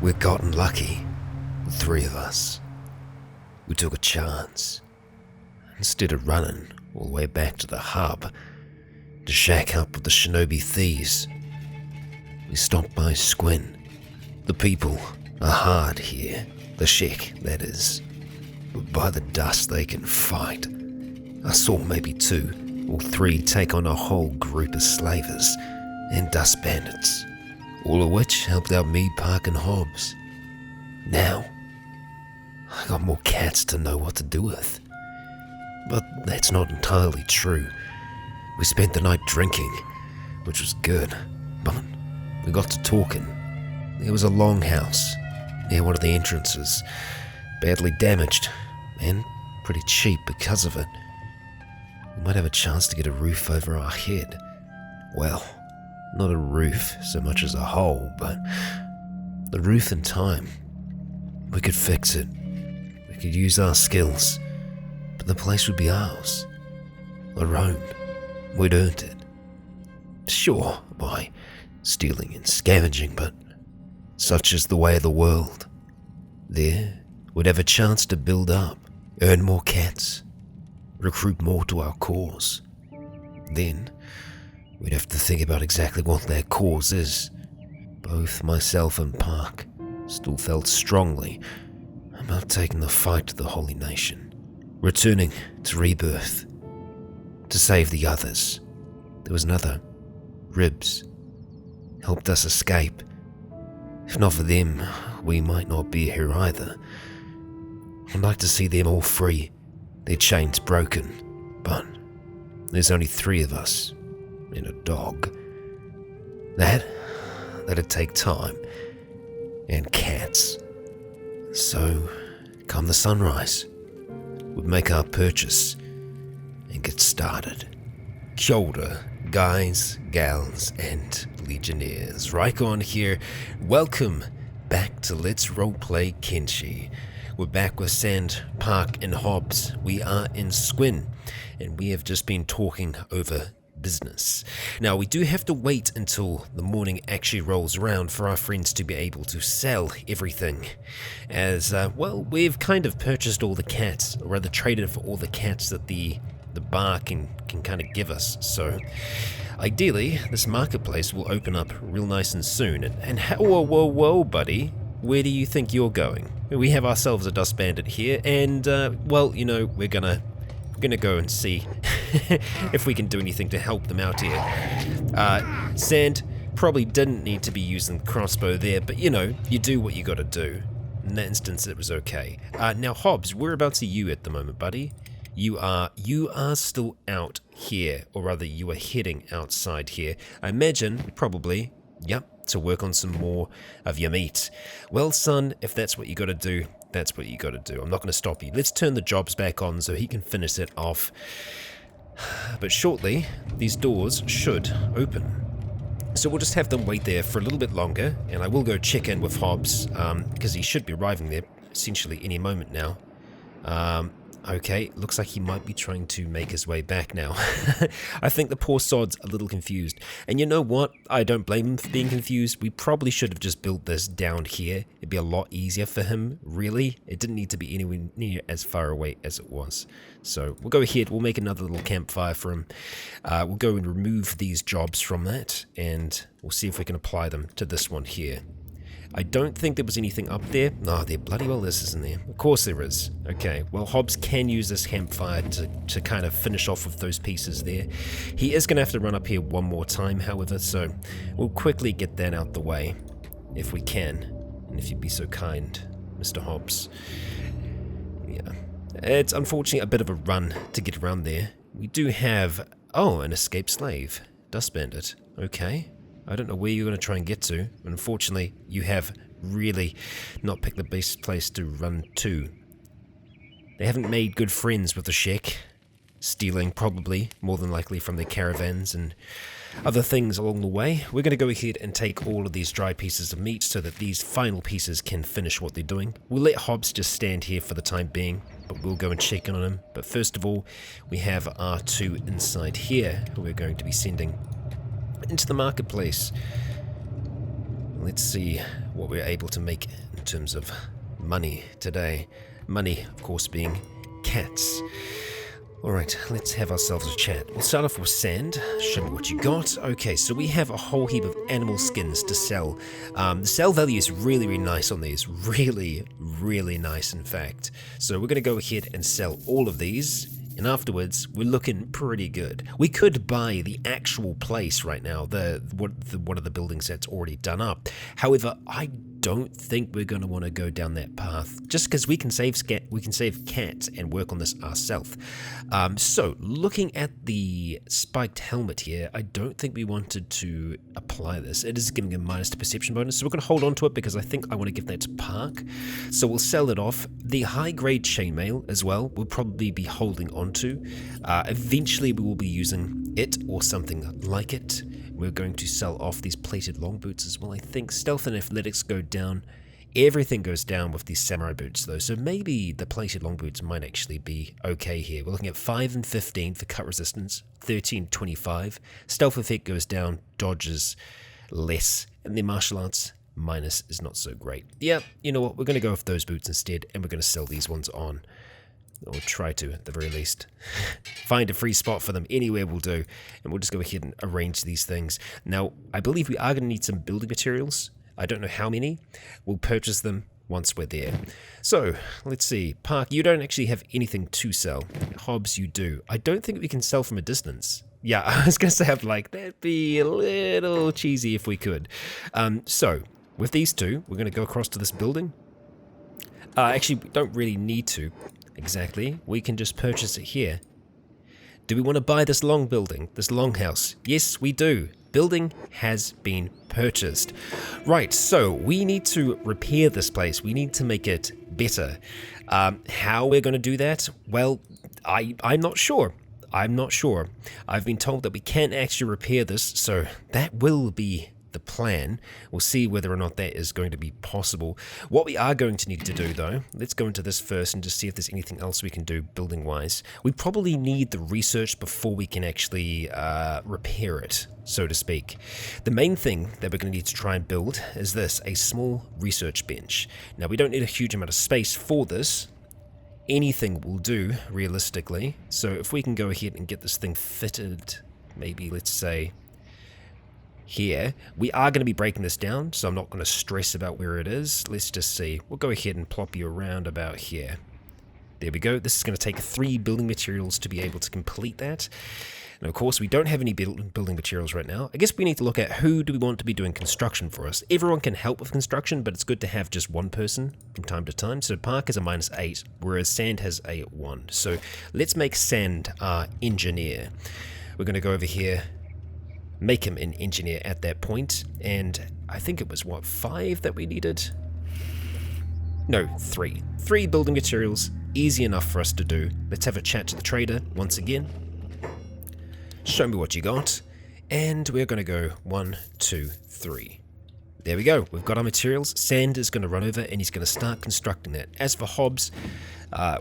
We've gotten lucky, the three of us. We took a chance. Instead of running all the way back to the hub to shack up with the shinobi thieves, we stopped by Squin. The people are hard here, the Sheik, that is. But by the dust they can fight. I saw maybe 2 or 3 take on a whole group of slavers and dust bandits, all of which helped out me, Park and Hobbs. Now, I got more cats to know what to do with. But that's not entirely true. We spent the night drinking, which was good, but we got to talking. There was a longhouse near one of the entrances, badly damaged, and pretty cheap because of it. We might have a chance to get a roof over our head. Well, not a roof so much as a hole, but the roof in time. We could fix it. We could use our skills, but the place would be ours. Our own. We'd earned it. Sure, by stealing and scavenging, but such is the way of the world. There, we'd have a chance to build up, earn more cats, recruit more to our cause. Then, we'd have to think about exactly what that cause is. Both myself and Park still felt strongly about taking the fight to the Holy Nation, returning to rebirth, to save the others. There was another, Ribs, helped us escape. If not for them, we might not be here either. I'd like to see them all free, their chains broken, but there's only 3 of us, and a dog. That'd take time, and cats. So, come the sunrise, we'd make our purchase and get started. Kia ora, guys, gals, and legionnaires. Rycon here. Welcome back to Let's Roleplay Kenshi. We're back with Sand, Park, and Hobbs. We are in Squin, and we have just been talking over business. Now, we do have to wait until the morning actually rolls around for our friends to be able to sell everything. As, we've kind of purchased all the cats, or rather traded for all the cats that the bar can kind of give us. So, ideally, this marketplace will open up real nice and soon. And whoa, buddy. Where do you think you're going? We have ourselves a dust bandit here, and, we're gonna go and see if we can do anything to help them out here. Sand probably didn't need to be using the crossbow there, but you do what you gotta do. In that instance, it was okay. Now, Hobbs, whereabouts are you at the moment, buddy? You are still out here, or rather, you are heading outside here. I imagine, probably, to work on some more of your meat. Well, son, if that's what you gotta do, that's what you gotta do. I'm not gonna stop you. Let's turn the jobs back on so he can finish it off. But shortly, these doors should open. So we'll just have them wait there for a little bit longer, and I will go check in with Hobbs, because he should be arriving there essentially any moment now. Okay, looks like he might be trying to make his way back now. I think the poor sod's a little confused. And you know what? I don't blame him for being confused. We probably should have just built this down here. It'd be a lot easier for him, really. It didn't need to be anywhere near as far away as it was. So we'll go ahead, we'll make another little campfire for him. We'll go and remove these jobs from that, and we'll see if we can apply them to this one here. I don't think there was anything up there. No, there bloody well is, isn't there? Of course there is. Okay, well, Hobbs can use this campfire to kind of finish off with those pieces there. He is going to have to run up here one more time, however, so we'll quickly get that out the way, if we can. And if you'd be so kind, Mr. Hobbs. Yeah, it's unfortunately a bit of a run to get around there. We do have, an escaped slave. Dust Bandit. Okay. I don't know where you're going to try and get to, but unfortunately, you have really not picked the best place to run to. They haven't made good friends with the Sheik, stealing probably, more than likely, from their caravans and other things along the way. We're going to go ahead and take all of these dry pieces of meat so that these final pieces can finish what they're doing. We'll let Hobbs just stand here for the time being, but we'll go and check in on him. But first of all, we have our 2 inside here, who we're going to be sending into the marketplace. let's see what we're able to make in terms of money today. Money, of course, being cats. Alright, let's have ourselves a chat. We'll start off with sand. Show me what you got. Okay, so we have a whole heap of animal skins to sell. The sell value is really, really nice on these. Really, really nice, in fact. So we're going to go ahead and sell all of these. And afterwards, we're looking pretty good. We could buy the actual place right now, one of the buildings that's already done up. However, I don't think we're going to want to go down that path, just because we can save cats and work on this ourselves. So, looking at the spiked helmet here, I don't think we wanted to apply this. It is giving a minus to perception bonus, so we're going to hold on to it because I think I want to give that to Park. So we'll sell it off. The high-grade chainmail as well, we'll probably be holding on to. Eventually, we will be using it or something like it. We're going to sell off these plated long boots as well. I think stealth and athletics go down. Everything goes down with these samurai boots though, so maybe the plated long boots might actually be okay here. We're looking at 5 and 15 for cut resistance, 13, 25. Stealth effect goes down, dodges less, and the martial arts minus is not so great. Yeah, you know what, we're going to go with those boots instead, and we're going to sell these ones on. Or try to, at the very least. Find a free spot for them, anywhere will do. And we'll just go ahead and arrange these things. Now, I believe we are going to need some building materials. I don't know how many. We'll purchase them once we're there. So, let's see. Park, you don't actually have anything to sell. Hobbs, you do. I don't think we can sell from a distance. Yeah, I was going to say, that'd be a little cheesy if we could. So, with these two, we're going to go across to this building. Actually, we don't really need to. Exactly. We can just purchase it here. Do we want to buy this long building, this long house? Yes, we do. Building has been purchased. Right, so we need to repair this place. We need to make it better. How we're going to do that? Well, I'm not sure. I'm not sure. I've been told that we can't actually repair this, so that will be the plan. We'll see whether or not that is going to be possible. What we are going to need to do though, let's go into this first and just see if there's anything else we can do building wise. We probably need the research before we can actually repair it, so to speak. The main thing that we're going to need to try and build is this, a small research bench. Now we don't need a huge amount of space for this. Anything will do realistically. So if we can go ahead and get this thing fitted, maybe let's say here, we are going to be breaking this down, so I'm not going to stress about where it is. Let's just see. We'll go ahead and plop you around about here. There we go. This is going to take 3 building materials to be able to complete that. And of course, we don't have any building materials right now. I guess we need to look at who do we want to be doing construction for us. Everyone can help with construction, but it's good to have just one person from time to time. So Park is a -8, whereas Sand has a 1. So let's make Sand our engineer. We're going to go over here, make him an engineer at that point, and I think it was, what, 5 that we needed? No, 3. 3 building materials, easy enough for us to do. Let's have a chat to the trader once again. Show me what you got, and we're going to go 1, 2, 3. There we go, we've got our materials. Sand is going to run over and he's going to start constructing that. As for Hobbs,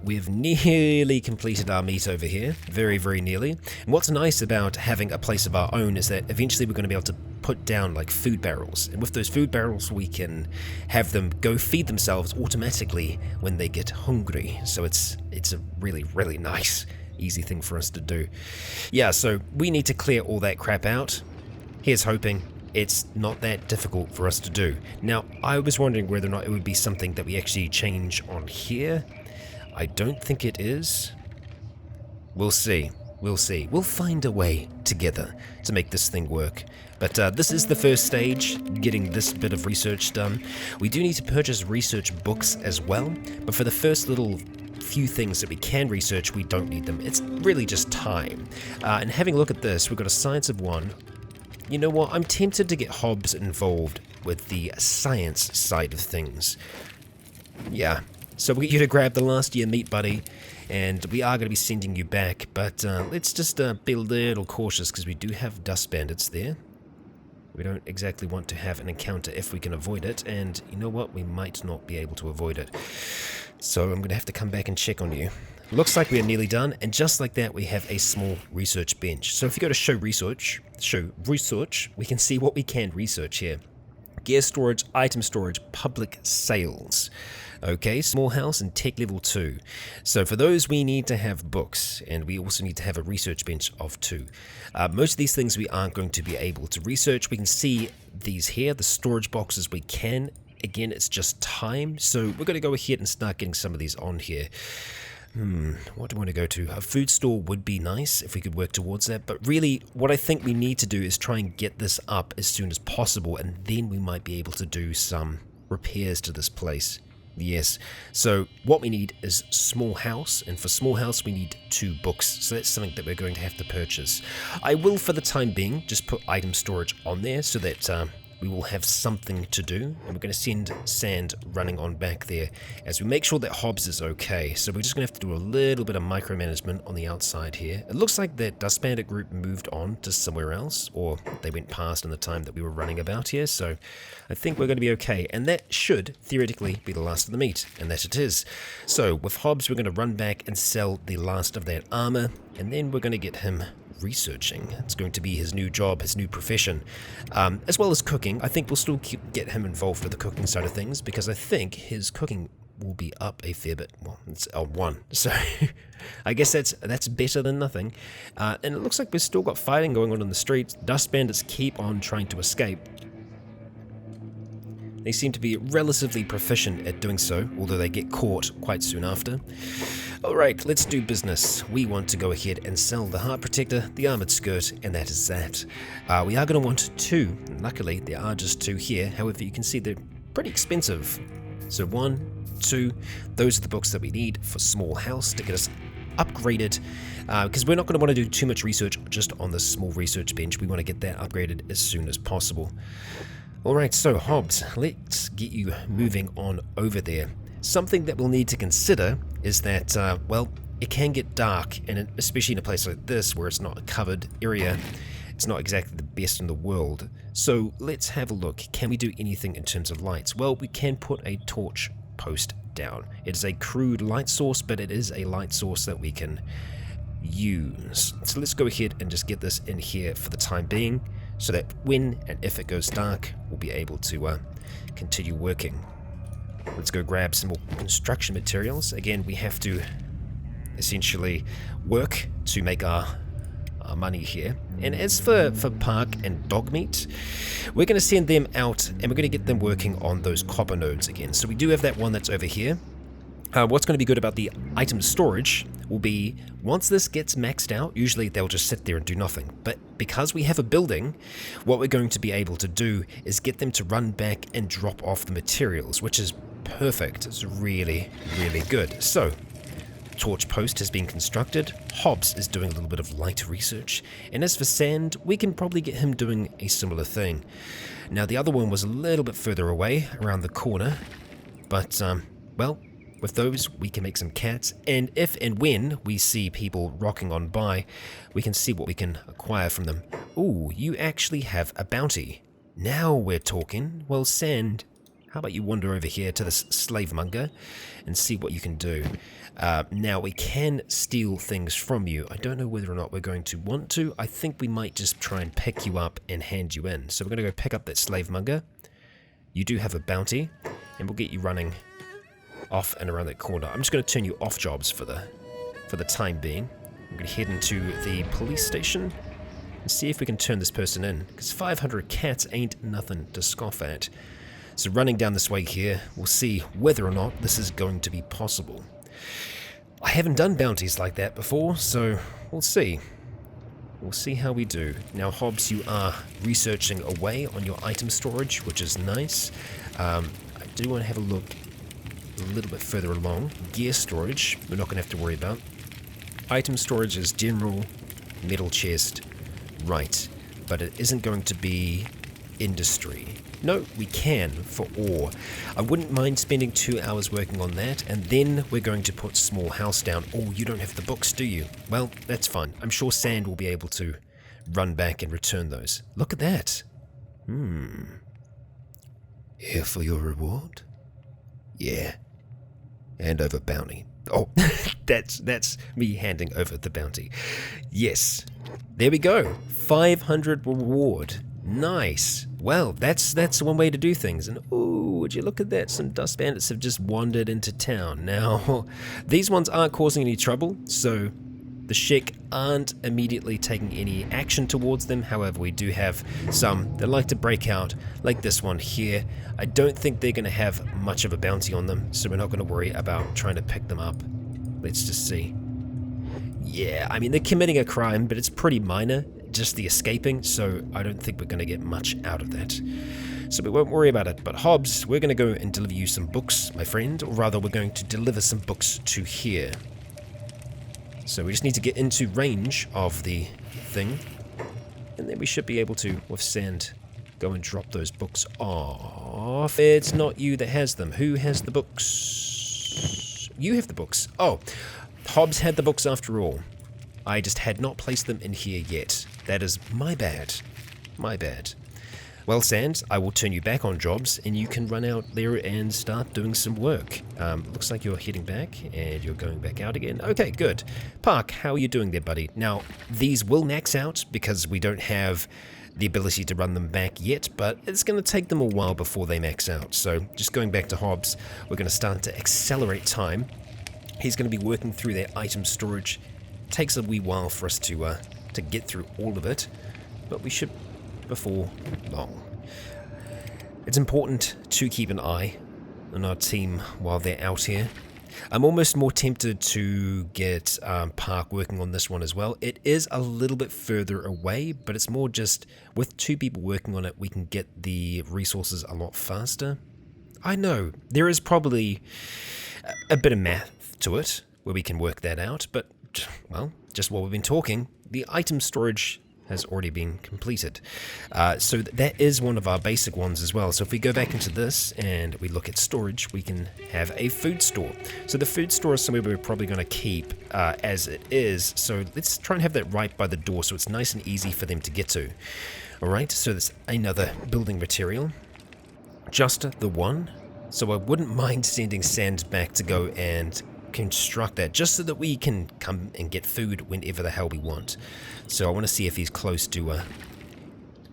we've nearly completed our meat over here. Very, very nearly. And what's nice about having a place of our own is that eventually we're going to be able to put down like food barrels. And with those food barrels, we can have them go feed themselves automatically when they get hungry. So it's a really, really nice, easy thing for us to do. Yeah, so we need to clear all that crap out. Here's hoping it's not that difficult for us to do. Now, I was wondering whether or not it would be something that we actually change on here. I don't think it is. We'll see. We'll see. We'll find a way together to make this thing work. But this is the first stage, getting this bit of research done. We do need to purchase research books as well, but for the first little few things that we can research, we don't need them. It's really just time. And having a look at this, we've got a science of 1. You know what, I'm tempted to get Hobbs involved with the science side of things. Yeah, so we'll get you to grab the last year meat, buddy, and we are going to be sending you back, but let's just be a little cautious because we do have dust bandits there. We don't exactly want to have an encounter if we can avoid it, and you know what, we might not be able to avoid it. So I'm going to have to come back and check on you. Looks like we are nearly done, and just like that we have a small research bench. So if you go to show research, we can see what we can research here. Gear storage, item storage, public sales. Okay, small house and tech level 2. So for those we need to have books, and we also need to have a research bench of 2. Most of these things we aren't going to be able to research. We can see these here, the storage boxes we can. Again, it's just time, so we're going to go ahead and start getting some of these on here. What do I want to go to? A food store would be nice if we could work towards that, but really what I think we need to do is try and get this up as soon as possible, and then we might be able to do some repairs to this place. Yes, so what we need is small house, and for small house we need 2 books, so that's something that we're going to have to purchase. I will, for the time being, just put item storage on there so that we will have something to do, and we're going to send Sand running on back there as we make sure that Hobbs is okay. So we're just going to have to do a little bit of micromanagement on the outside here. It looks like that Dust Bandit group moved on to somewhere else, or they went past in the time that we were running about here, so I think we're going to be okay, and that should theoretically be the last of the meat, and that it is. So with Hobbs we're going to run back and sell the last of that armor, and then we're going to get him researching. It's going to be his new job, his new profession, as well as cooking. I think we'll still get him involved with the cooking side of things, because I think his cooking will be up a fair bit. Well, it's L1, so I guess that's better than nothing. And it looks like we've still got fighting going on in the streets. Dust Bandits keep on trying to escape. They seem to be relatively proficient at doing so, although they get caught quite soon after. Alright, let's do business. We want to go ahead and sell the heart protector, the armored skirt, and that is that. We are going to want 2. Luckily, there are just 2 here. However, you can see they're pretty expensive. So 1, 2, those are the books that we need for small house to get us upgraded, because we're not going to want to do too much research just on this small research bench. We want to get that upgraded as soon as possible. Alright, so Hobbs, let's get you moving on over there. Something that we'll need to consider is that, well, it can get dark, and especially in a place like this where it's not a covered area, it's not exactly the best in the world. So let's have a look. Can we do anything in terms of lights? Well, we can put a torch post down. It is a crude light source, but it is a light source that we can use. So let's go ahead and just get this in here for the time being, so that when and if it goes dark, we'll be able to continue working. Let's go grab some more construction materials. Again, we have to essentially work to make our money here. And as for Park and Dog Meat, we're going to send them out, and we're going to get them working on those copper nodes again. So we do have that one that's over here. What's going to be good about the item storage will be, once this gets maxed out, usually they'll just sit there and do nothing. But because we have a building, what we're going to be able to do is get them to run back and drop off the materials, which is perfect. It's really, really good. So, torch post has been constructed. Hobbs is doing a little bit of light research. And as for Sand, we can probably get him doing a similar thing. Now, the other one was a little bit further away, around the corner. But, well, with those, we can make some cats, and if and when we see people rocking on by, we can see what we can acquire from them. Ooh, you actually have a bounty. Now we're talking. Well, Sand, how about you wander over here to this slave monger and see what you can do. Now, we can steal things from you. I don't know whether or not we're going to want to. I think we might just try and pick you up and hand you in. So we're going to go pick up that slave monger. You do have a bounty, and we'll get you running off and around that corner. I'm just going to turn you off jobs for the time being. I'm going to head into the police station and see if we can turn this person in, because 500 cats ain't nothing to scoff at. So running down this way here, we'll see whether or not this is going to be possible. I haven't done bounties like that before, so we'll see. We'll see how we do. Now, Hobbs, you are researching away on your item storage, which is nice. I do want to have a look a little bit further along. Gear storage, we're not going to have to worry about. Item storage is general, metal chest, right, but it isn't going to be industry. No, we can for ore. I wouldn't mind spending 2 hours working on that, and then we're going to put small house down. Oh, you don't have the books, do you? Well, that's fine. I'm sure Sand will be able to run back and return those. Look at that. Here for your reward? Yeah. Hand over bounty. Oh, that's me handing over the bounty. Yes. There we go. 500 reward. Nice. Well, that's one way to do things. And ooh, would you look at that? Some dust bandits have just wandered into town. Now, these ones aren't causing any trouble, so the Shek aren't immediately taking any action towards them. However, we do have some that like to break out, like this one here. I don't think they're going to have much of a bounty on them, so we're not going to worry about trying to pick them up. Let's just see. Yeah, I mean, they're committing a crime, but it's pretty minor, just the escaping, so I don't think we're going to get much out of that. So we won't worry about it. But Hobbs, we're going to go and deliver you some books, my friend, or rather we're going to deliver some books to here. So we just need to get into range of the thing, and then we should be able to, with sand, go and drop those books off. It's not you that has them. Who has the books? You have the books. Oh, Hobbs had the books after all. I just had not placed them in here yet. That is my bad. My bad. Well, Sand, I will turn you back on jobs, and you can run out there and start doing some work. Looks like you're heading back, and you're going back out again. Okay, good. Park, how are you doing there, buddy? Now, these will max out because we don't have the ability to run them back yet, but it's going to take them a while before they max out. So, just going back to Hobbs, we're going to start to accelerate time. He's going to be working through their item storage. Takes a wee while for us to get through all of it, but we should before long. It's important to keep an eye on our team while they're out here. I'm almost more tempted to get Park working on this one as well. It is a little bit further away, but it's more just with two people working on it, we can get the resources a lot faster. I know, there is probably a bit of math to it where we can work that out, but well, just while we've been talking, the item storage has already been completed. So that is one of our basic ones as well. So if we go back into this and we look at storage, we can have a food store. So the food store is somewhere we're probably going to keep as it is. So let's try and have that right by the door so it's nice and easy for them to get to. Alright, so there's another building material. Just the one. So I wouldn't mind sending Sand back to go and construct that just so that we can come and get food whenever the hell we want. So I want to see if he's close to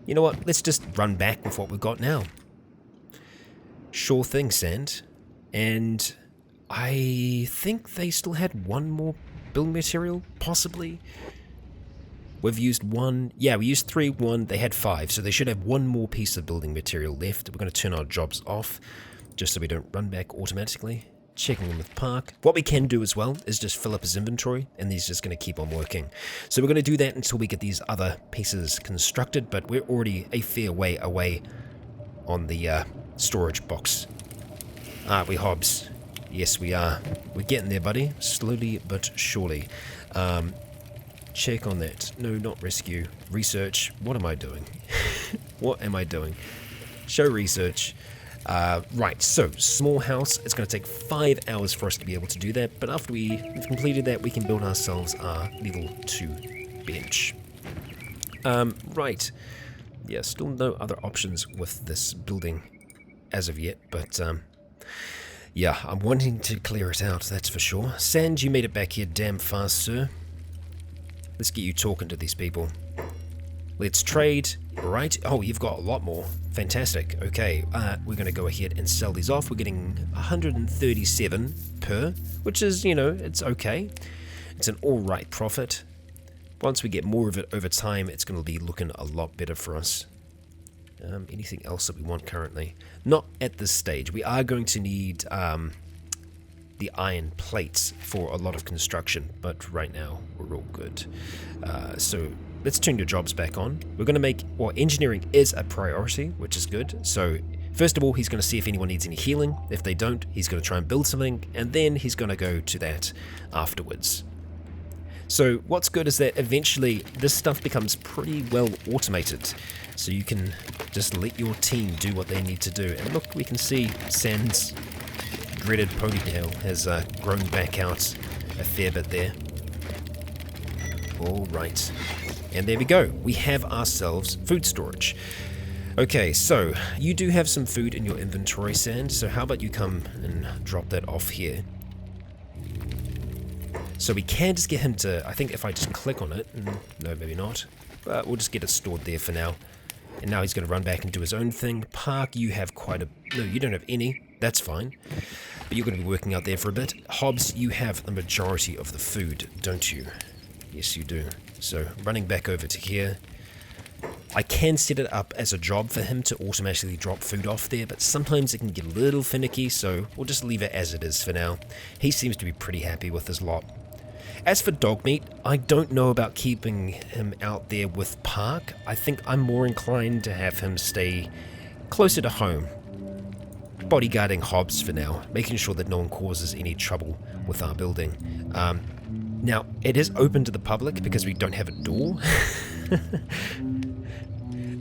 you know what, let's just run back with what we've got now. Sure thing, Sand. And I think they still had one more building material, possibly. We've used one. Yeah, we used 3, 1. They had 5, so they should have one more piece of building material left. We're going to turn our jobs off just so we don't run back automatically. Checking in with Park. What we can do as well is just fill up his inventory, and he's just going to keep on working. So we're going to do that until we get these other pieces constructed, but we're already a fair way away on the storage box. Aren't we, Hobbs? Yes, we are. We're getting there, buddy. Slowly but surely. Check on that. No, not rescue. Research. What am I doing? What am I doing? Show research. Right, so small house. It's going to take 5 hours for us to be able to do that, but after we've completed that, we can build ourselves our level 2 bench. Right. Yeah, still no other options with this building as of yet, but yeah, I'm wanting to clear it out, that's for sure. Sand, you made it back here damn fast, sir. Let's get you talking to these people. Let's trade. Right. Oh, you've got a lot more. Fantastic. Okay, we're going to go ahead and sell these off. We're getting 137 per, which is, you know, it's okay. It's an alright profit. Once we get more of it over time, it's going to be looking a lot better for us. Anything else that we want currently? Not at this stage. We are going to need the iron plates for a lot of construction, but right now we're all good. So let's turn your jobs back on. We're going to make, well, engineering is a priority, which is good. So first of all, he's going to see if anyone needs any healing. If they don't, he's going to try and build something, and then he's going to go to that afterwards. So what's good is that eventually this stuff becomes pretty well automated. So you can just let your team do what they need to do. And look, we can see Sand's dreaded ponytail has grown back out a fair bit there. All right. And there we go. We have ourselves food storage. Okay, so you do have some food in your inventory, Sand. So how about you come and drop that off here? So we can just get him to, I think if I just click on it, no, maybe not. But we'll just get it stored there for now. And now he's going to run back and do his own thing. Park, you have quite a... No, you don't have any. That's fine. But you're going to be working out there for a bit. Hobbs, you have the majority of the food, don't you? Yes, you do. So, running back over to here. I can set it up as a job for him to automatically drop food off there, but sometimes it can get a little finicky, so we'll just leave it as it is for now. He seems to be pretty happy with his lot. As for dog meat, I don't know about keeping him out there with Park. I think I'm more inclined to have him stay closer to home. Bodyguarding Hobbs for now, making sure that no one causes any trouble with our building. Now, it is open to the public because we don't have a door.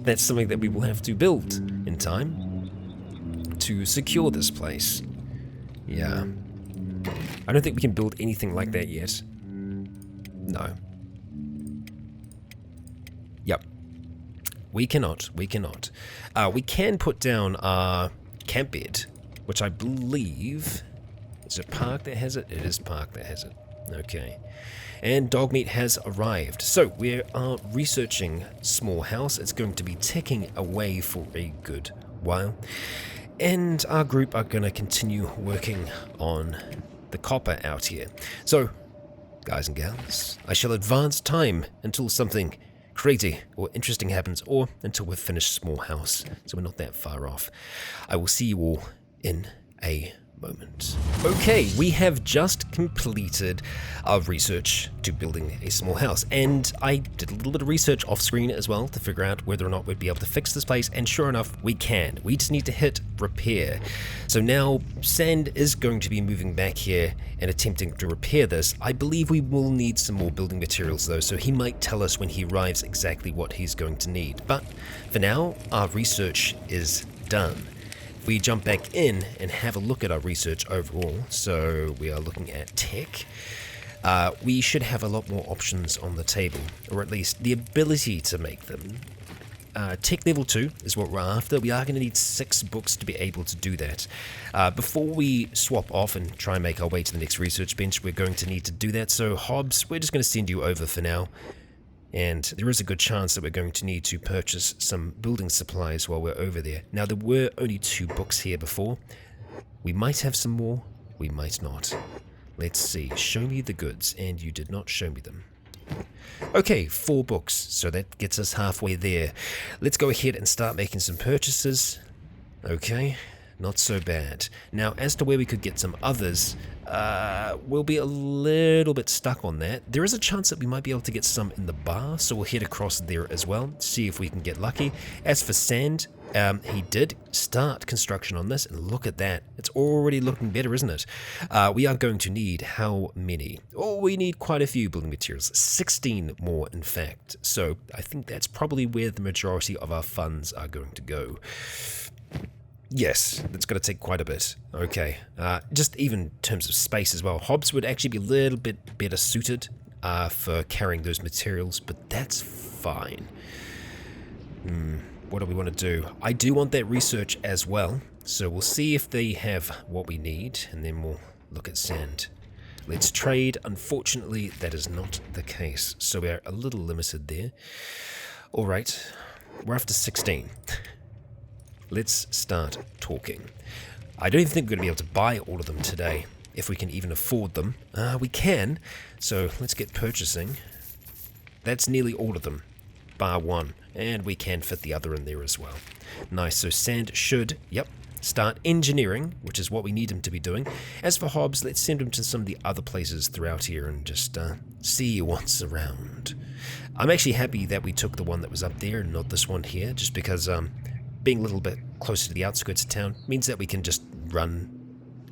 That's something that we will have to build in time to secure this place. Yeah. I don't think we can build anything like that yet. No. Yep. We cannot. We cannot. We can put down our camp bed, which I believe... Is it Park that has it? It is Park that has it. Okay. And dog meat has arrived. So we are researching small house. It's going to be ticking away for a good while. And our group are going to continue working on the copper out here. So, guys and gals, I shall advance time until something crazy or interesting happens, or until we've finished small house. So we're not that far off. I will see you all in a moment. Okay, we have just completed our research to building a small house, and I did a little bit of research off screen as well to figure out whether or not we'd be able to fix this place, and sure enough we can. We just need to hit repair. So now Sand is going to be moving back here and attempting to repair this. I believe we will need some more building materials though, so he might tell us when he arrives exactly what he's going to need. But for now, our research is done. We jump back in and have a look at our research overall. So we are looking at tech. We should have a lot more options on the table, or at least the ability to make them. Tech level 2 is what we're after. We are going to need 6 books to be able to do that. Before we swap off and try and make our way to the next research bench, we're going to need to do that. So Hobbs, we're just going to send you over for now. And there is a good chance that we're going to need to purchase some building supplies while we're over there. Now, there were only 2 books here before. We might have some more, we might not. Let's see. Show me the goods, and you did not show me them. Okay, 4 books, so that gets us halfway there. Let's go ahead and start making some purchases. Okay, not so bad. Now, as to where we could get some others, we'll be a little bit stuck on that. There is a chance that we might be able to get some in the bar, so we'll head across there as well, see if we can get lucky. As for Sand, he did start construction on this, and look at that. It's already looking better, isn't it? We are going to need how many? Oh, we need quite a few building materials. 16 more, in fact. So I think that's probably where the majority of our funds are going to go. Yes, that's going to take quite a bit. Okay, just even in terms of space as well. Hobbs would actually be a little bit better suited for carrying those materials, but that's fine. What do we want to do? I do want that research as well, so we'll see if they have what we need, and then we'll look at Sand. Let's trade. Unfortunately, that is not the case, so we're a little limited there. Alright, we're after 16. Let's start talking. I don't even think we're going to be able to buy all of them today, if we can even afford them. We can, so let's get purchasing. That's nearly all of them, bar 1, and we can fit the other in there as well. Nice, so Sand should, start engineering, which is what we need him to be doing. As for Hobbs, let's send him to some of the other places throughout here and just see what's around. I'm actually happy that we took the one that was up there and not this one here, just because being a little bit closer to the outskirts of town means that we can just run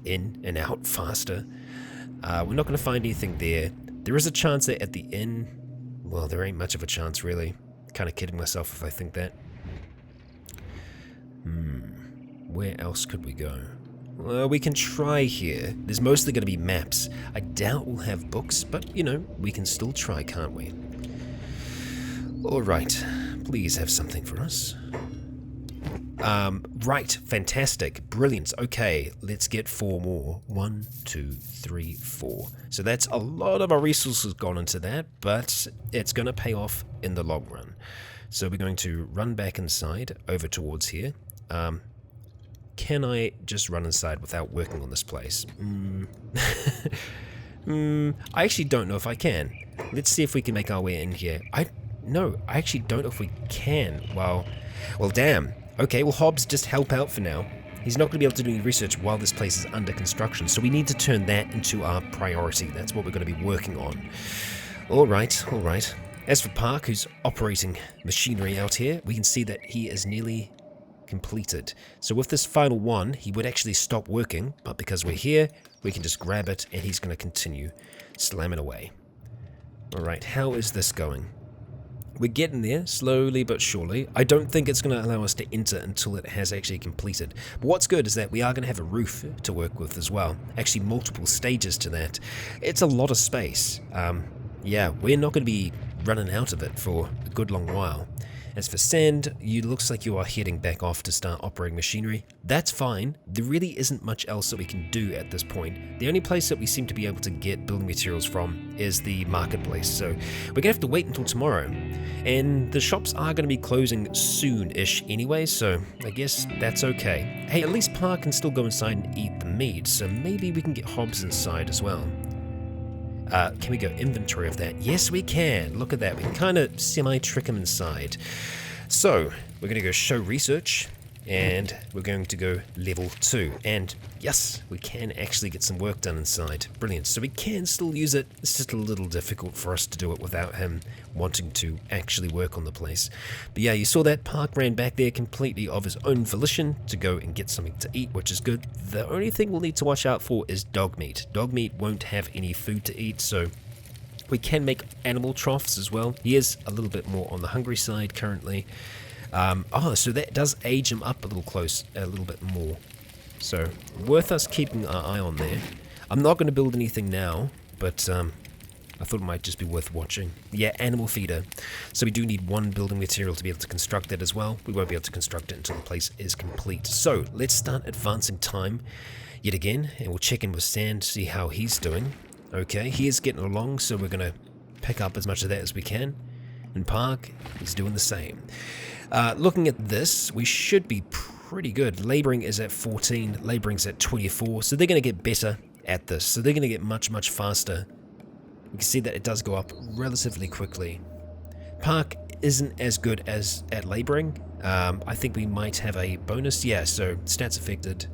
in and out faster. We're not going to find anything there. There is a chance that at the inn, well, there ain't much of a chance really. Kind of kidding myself if I think that. Where else could we go? Well, we can try here. There's mostly going to be maps. I doubt we'll have books, but, you know, we can still try, can't we? Alright, please have something for us. Right, fantastic, brilliant. Okay, let's get 4 more. 1, 2, 3, 4. So that's a lot of our resources gone into that, but it's going to pay off in the long run. So we're going to run back inside, over towards here. Can I just run inside without working on this place? I actually don't know if I can. Let's see if we can make our way in here. No, I actually don't know if we can. Well, damn. Okay, well, Hobbs, just help out for now. He's not going to be able to do any research while this place is under construction, so we need to turn that into our priority. That's what we're going to be working on. All right. As for Park, who's operating machinery out here, we can see that he is nearly completed. So with this final one, he would actually stop working, but because we're here, we can just grab it, and he's going to continue slamming away. All right, how is this going? We're getting there, slowly but surely. I don't think it's going to allow us to enter until it has actually completed. But what's good is that we are going to have a roof to work with as well. Actually, multiple stages to that. It's a lot of space. Yeah, we're not going to be running out of it for a good long while. As for sand, it looks like you are heading back off to start operating machinery. That's fine. There really isn't much else that we can do at this point. The only place that we seem to be able to get building materials from is the marketplace, so we're going to have to wait until tomorrow. And the shops are going to be closing soon-ish anyway, so I guess that's okay. Hey, at least Park can still go inside and eat the meat, so maybe we can get Hobbs inside as well. Can we go inventory of that? Yes, we can. Look at that. We can kind of semi-trick him inside. So, we're going to go show research, and we're going to go level 2. And yes, we can actually get some work done inside. Brilliant. So we can still use it. It's just a little difficult for us to do it without him wanting to actually work on the place. But yeah, you saw that Park ran back there completely of his own volition to go and get something to eat, which is good. The only thing we'll need to watch out for is dog meat. Dog meat won't have any food to eat, so we can make animal troughs as well. He is a little bit more on the hungry side currently. So that does age him up a little bit more. So worth us keeping our eye on there. I'm not going to build anything now, but I thought it might just be worth watching. Yeah, animal feeder. So we do need one building material to be able to construct that as well. We won't be able to construct it until the place is complete. So let's start advancing time yet again, and we'll check in with Sand, see how he's doing. Okay, he is getting along, so we're going to pick up as much of that as we can. And Park is doing the same. Looking at this, we should be pretty good. Laboring is at 14, laboring's at 24, so they're going to get better at this. So they're going to get much, much faster. You can see that it does go up relatively quickly. Park isn't as good as at laboring. I think we might have a bonus. Yeah, so stats affected.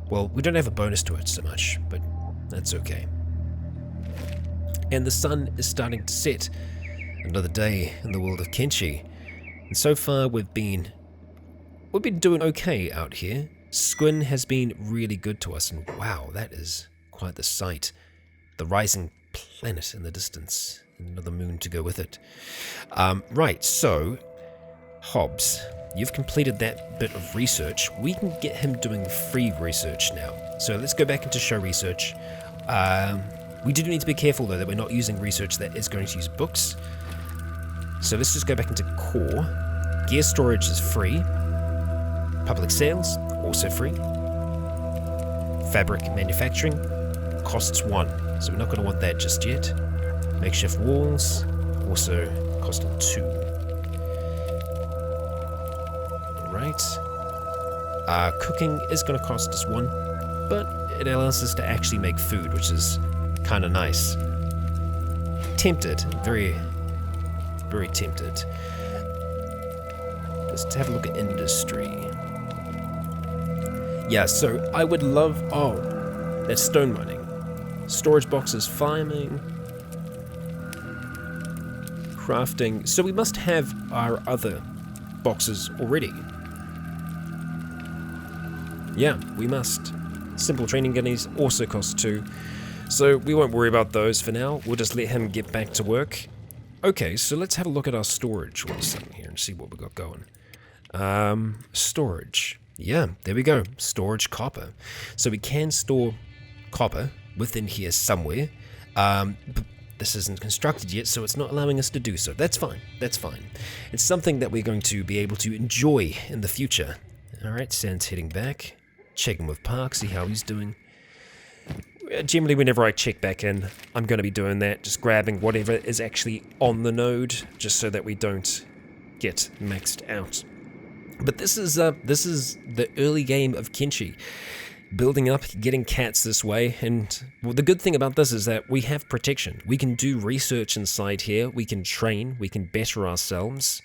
Well, we don't have a bonus to it so much, but that's okay. And the sun is starting to set. Another day in the world of Kenshi. And so far we've been doing okay out here. Squin has been really good to us, and wow, that is quite the sight. The rising planet in the distance, another moon to go with it. Right, so Hobbs, you've completed that bit of research. We can get him doing free research now. So let's go back into show research. We do need to be careful though that we're not using research that is going to use books. So let's just go back into core. Gear storage is free. Public sales, also free. Fabric manufacturing costs 1, so we're not going to want that just yet. Makeshift walls, also costing 2. Right. Cooking is going to cost us 1, but it allows us to actually make food, which is kind of nice. Tempted, very tempted. Let's have a look at industry. Yeah, so I would love... Oh, that's stone mining. Storage boxes, farming, crafting. So we must have our other boxes already. Yeah, we must. Simple training guineas also cost 2. So we won't worry about those for now. We'll just let him get back to work. Okay, so let's have a look at our storage all of a sudden here and see what we got going. Storage. Yeah, there we go. Storage copper. So we can store copper within here somewhere. But this isn't constructed yet, so it's not allowing us to do so. That's fine. That's fine. It's something that we're going to be able to enjoy in the future. Alright, Sand's heading back. Checking with Park, see how he's doing. Generally, whenever I check back in, I'm going to be doing that, just grabbing whatever is actually on the node, just so that we don't get maxed out. But this is the early game of Kenshi. Building up, getting cats this way, and well, the good thing about this is that we have protection. We can do research inside here, we can train, we can better ourselves.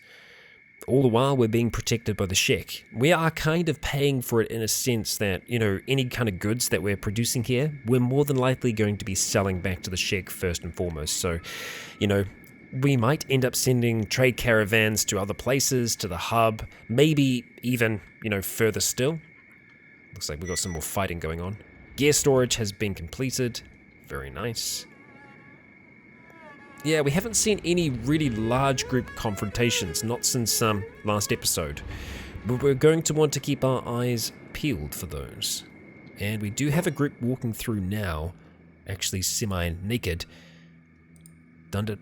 All the while we're being protected by the Shek. We are kind of paying for it in a sense that, any kind of goods that we're producing here, we're more than likely going to be selling back to the Shek first and foremost. So, we might end up sending trade caravans to other places, to the hub, maybe even, further still. Looks like we've got some more fighting going on. Gear storage has been completed. Very nice. Yeah, we haven't seen any really large group confrontations, not since last episode. But we're going to want to keep our eyes peeled for those. And we do have a group walking through now, actually semi-naked. Bandit?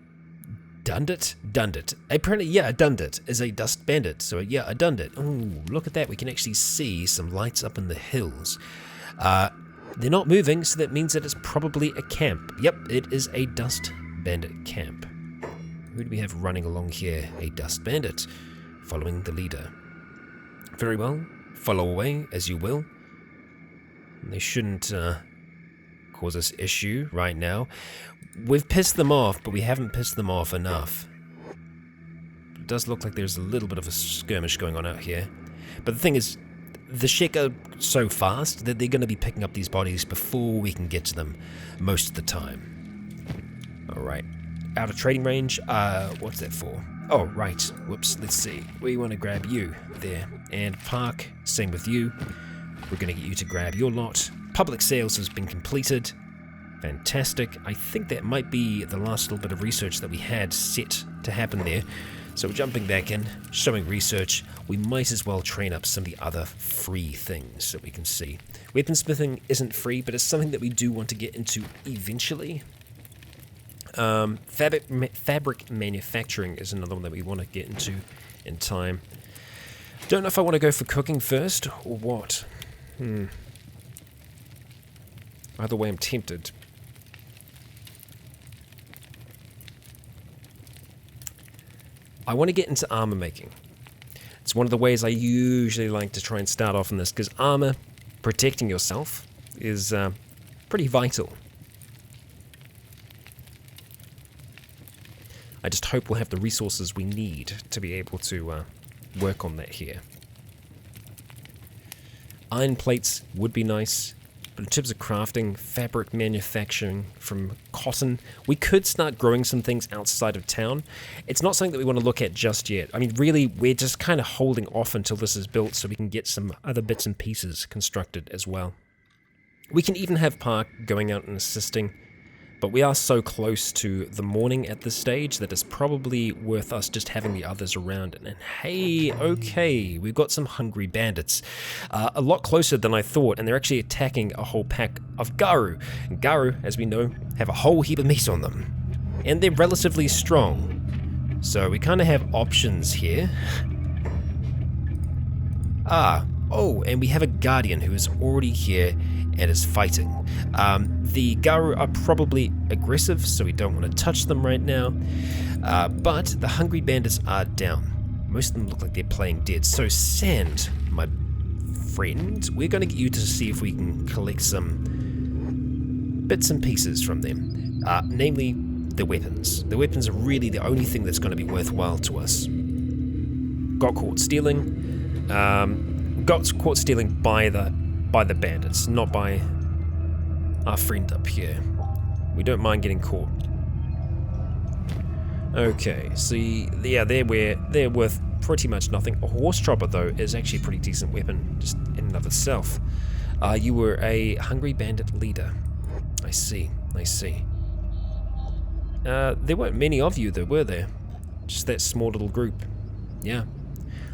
Apparently, yeah, a Bandit is a dust bandit. So yeah, a Bandit. Oh, look at that. We can actually see some lights up in the hills. They're not moving, so that means that it's probably a camp. Yep, it is a dust bandit camp. Who do we have running along here? A dust bandit, following the leader. Very well. Follow away, as you will. They shouldn't cause us issue right now. We've pissed them off, but we haven't pissed them off enough. It does look like there's a little bit of a skirmish going on out here. But the thing is, the Shek are so fast that they're going to be picking up these bodies before we can get to them most of the time. Alright, out of trading range, what's that for? Oh, right, whoops, let's see. We want to grab you there. And Park, same with you. We're going to get you to grab your lot. Public sales has been completed. Fantastic. I think that might be the last little bit of research that we had set to happen there. So we're jumping back in, showing research. We might as well train up some of the other free things that we can see. Weaponsmithing isn't free, but it's something that we do want to get into eventually. Fabric manufacturing is another one that we want to get into in time. Don't know if I want to go for cooking first or what. Either way, I'm tempted. I want to get into armor making. It's one of the ways I usually like to try and start off in this, because armor, protecting yourself, is pretty vital. I just hope we'll have the resources we need to be able to work on that here. Iron plates would be nice. But in terms of crafting, fabric manufacturing from cotton, we could start growing some things outside of town. It's not something that we want to look at just yet. I mean, really, we're just kind of holding off until this is built so we can get some other bits and pieces constructed as well. We can even have Park going out and assisting, but we are so close to the morning at this stage that it's probably worth us just having the others around. And hey, okay, we've got some hungry bandits. A lot closer than I thought, and they're actually attacking a whole pack of Garu. And Garu, as we know, have a whole heap of meat on them. And they're relatively strong. So we kind of have options here. Oh, and we have a Guardian who is already here and is fighting. The Garu are probably aggressive, so we don't want to touch them right now. But the hungry bandits are down. Most of them look like they're playing dead. So Sand, my friend, we're going to get you to see if we can collect some bits and pieces from them. Namely, the weapons. The weapons are really the only thing that's going to be worthwhile to us. Got caught stealing. Got caught stealing by the bandits, not by our friend up here. We don't mind getting caught. Okay, see, yeah, they're worth pretty much nothing. A horse chopper, though, is actually a pretty decent weapon, just in and of itself. You were a hungry bandit leader. I see. There weren't many of you, though, were there? Just that small little group. Yeah.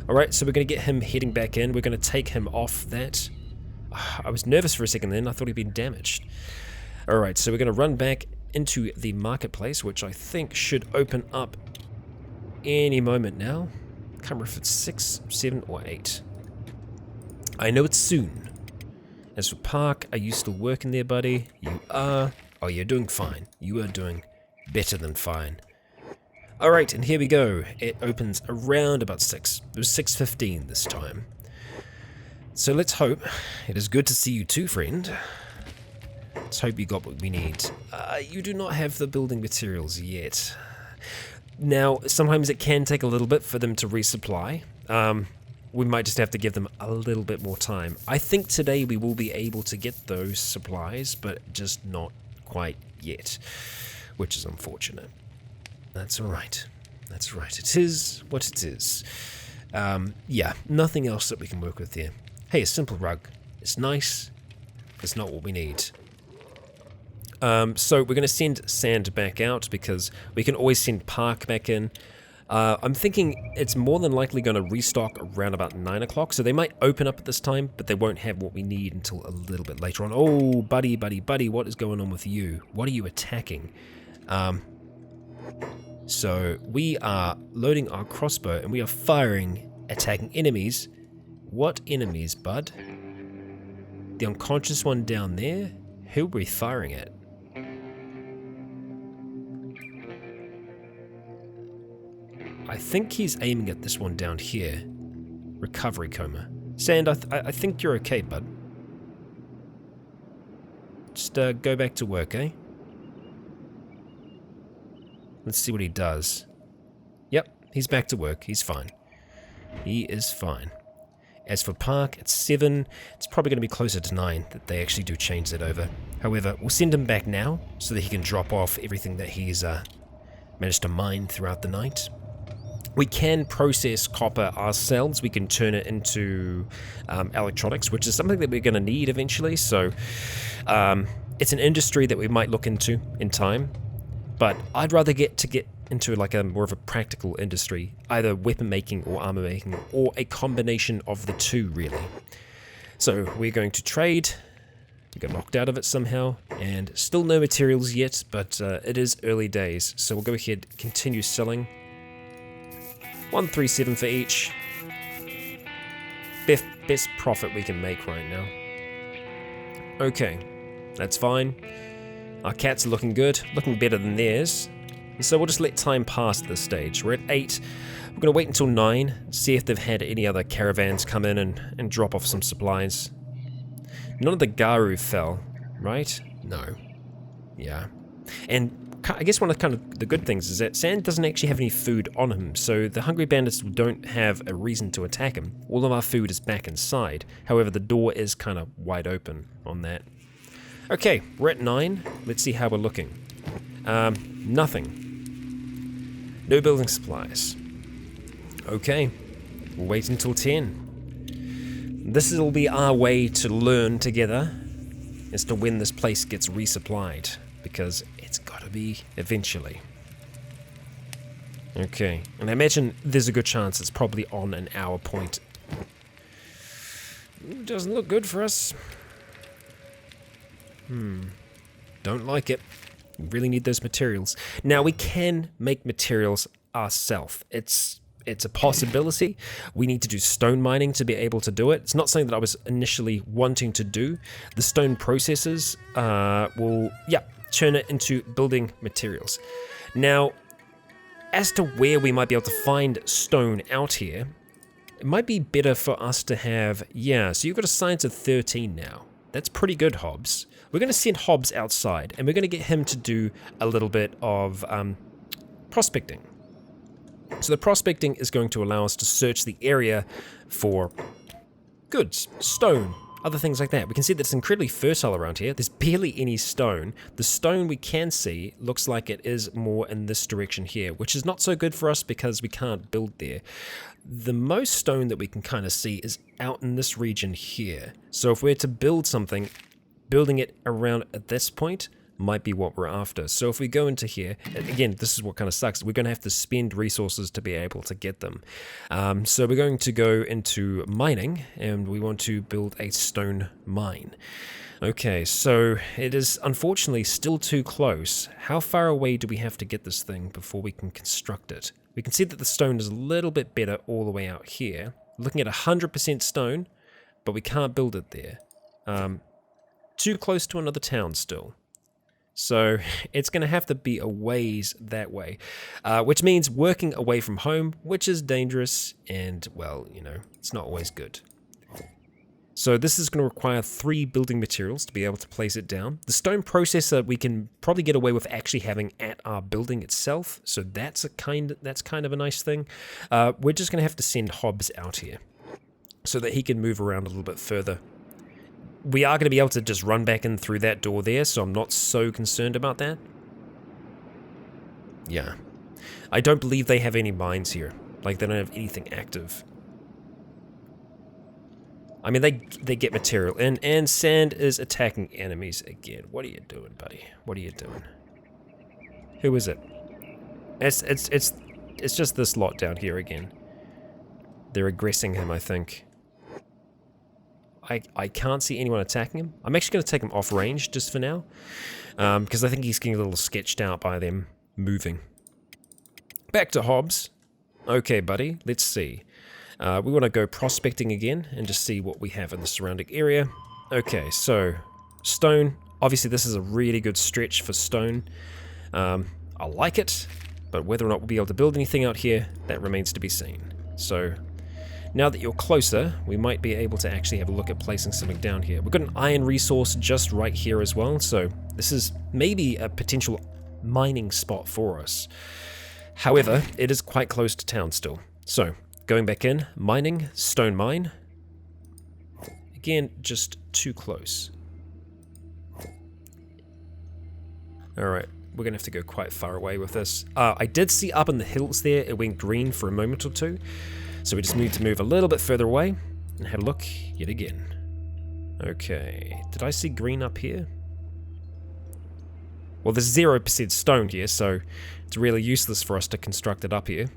Alright, so we're going to get him heading back in. We're going to take him off that. I was nervous for a second then. I thought he'd been damaged. Alright, so we're going to run back into the marketplace, which I think should open up any moment now. Can't remember if it's 6, 7, or 8. I know it's soon. As for Park, are you still working there, buddy? You are. Oh, you're doing fine. You are doing better than fine. Alright, and here we go. It opens around about 6. It was 6:15 this time. So let's hope. It is good to see you too, friend. Let's hope you got what we need. You do not have the building materials yet. Now, sometimes it can take a little bit for them to resupply. We might just have to give them a little bit more time. I think today we will be able to get those supplies, but just not quite yet, which is unfortunate. That's alright. That's right. It is what it is. Yeah, nothing else that we can work with here. Hey, a simple rug. It's nice. It's not what we need. So we're going to send Sand back out because we can always send Park back in. I'm thinking it's more than likely going to restock around about 9 o'clock, so they might open up at this time, but they won't have what we need until a little bit later on. Oh, buddy, what is going on with you? What are you attacking? So we are loading our crossbow and we are firing, attacking enemies. What enemies, bud? The unconscious one down there? Who are we firing at? I think he's aiming at this one down here. Recovery coma. Sand, I think you're okay, bud. Just go back to work, eh? Let's see what he does. Yep, he's back to work. He's fine. He is fine. As for Park, it's 7. It's probably going to be closer to 9 that they actually do change that over. However, we'll send him back now so that he can drop off everything that he's managed to mine throughout the night. We can process copper ourselves. We can turn it into electronics, which is something that we're going to need eventually. So it's an industry that we might look into in time. But I'd rather get into like a more of a practical industry, either weapon making or armor making, or a combination of the two, really. So we're going to trade. We got locked out of it somehow, and still no materials yet, but it is early days. So we'll go ahead, continue selling. 137 for each. Best profit we can make right now. Okay, that's fine. Our cats are looking good, looking better than theirs. And so we'll just let time pass at this stage. We're at 8. We're going to wait until 9, see if they've had any other caravans come in and drop off some supplies. None of the Garu fell, right? No. Yeah. And I guess one of the good things is that Sand doesn't actually have any food on him, so the hungry bandits don't have a reason to attack him. All of our food is back inside. However, the door is kind of wide open on that. Okay, we're at 9. Let's see how we're looking. Nothing. No building supplies. Okay, we'll wait until 10. This will be our way to learn together as to when this place gets resupplied, because it's got to be eventually. Okay, and I imagine there's a good chance it's probably on an hour point. Doesn't look good for us. Don't like it. We really need those materials. Now, we can make materials ourselves. It's a possibility. We need to do stone mining to be able to do it. It's not something that I was initially wanting to do. The stone processors will, turn it into building materials. Now, as to where we might be able to find stone out here, it might be better for us to have, so you've got a science of 13 now. That's pretty good, Hobbs. We're going to send Hobbs outside, and we're going to get him to do a little bit of prospecting. So the prospecting is going to allow us to search the area for goods, stone, other things like that. We can see that it's incredibly fertile around here. There's barely any stone. The stone we can see looks like it is more in this direction here, which is not so good for us because we can't build there. The most stone that we can kind of see is out in this region here. So if we're to build something, building it around at this point might be what we're after. So if we go into here, again, this is what kind of sucks. We're going to have to spend resources to be able to get them. So we're going to go into mining, and we want to build a stone mine. Okay, so it is unfortunately still too close. How far away do we have to get this thing before we can construct it? We can see that the stone is a little bit better all the way out here. Looking at 100% stone, but we can't build it there. Too close to another town still. So it's going to have to be a ways that way, which means working away from home, which is dangerous and, well, you know, it's not always good. So this is going to require 3 building materials to be able to place it down. The stone processor we can probably get away with actually having at our building itself, so that's kind of a nice thing. We're just going to have to send Hobbs out here so that he can move around a little bit further. We are going to be able to just run back in through that door there, so I'm not so concerned about that. Yeah. I don't believe they have any mines here. Like, they don't have anything active. I mean, they get material in, and Sand is attacking enemies again. What are you doing, buddy? What are you doing? Who is it? It's just this lot down here again. They're aggressing him, I think. I can't see anyone attacking him. I'm actually going to take him off range just for now, because I think he's getting a little sketched out by them moving. Back to Hobbs. Okay, buddy, let's see. We want to go prospecting again and just see what we have in the surrounding area. Okay, so stone. Obviously, this is a really good stretch for stone. I like it, but whether or not we'll be able to build anything out here, that remains to be seen. So now that you're closer, we might be able to actually have a look at placing something down here. We've got an iron resource just right here as well, so this is maybe a potential mining spot for us. However, it is quite close to town still. So, going back in, mining, stone mine. Again, just too close. Alright, we're going to have to go quite far away with this. I did see up in the hills there, it went green for a moment or two. So we just need to move a little bit further away and have a look yet again. Okay, did I see green up here? Well, there's 0% stone here, so it's really useless for us to construct it up here.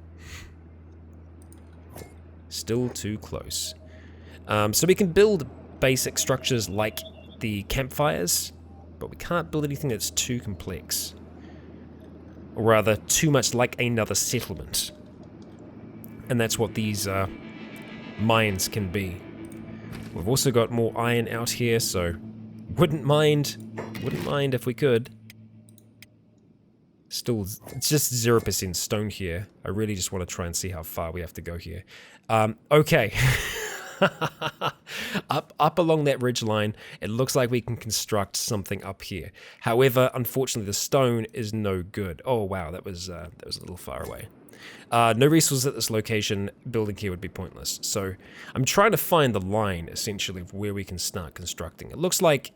Still too close. So we can build basic structures like the campfires, but we can't build anything that's too complex. Or rather, too much like another settlement. And that's what these mines can be. We've also got more iron out here, so wouldn't mind if we could. Still, it's just 0% stone here. I really just want to try and see how far we have to go here. Okay. Up along that ridge line, it looks like we can construct something up here. However, unfortunately, the stone is no good. Oh wow, that was a little far away. No resources at this location. Building here would be pointless. So I'm trying to find the line, essentially, of where we can start constructing. It looks like,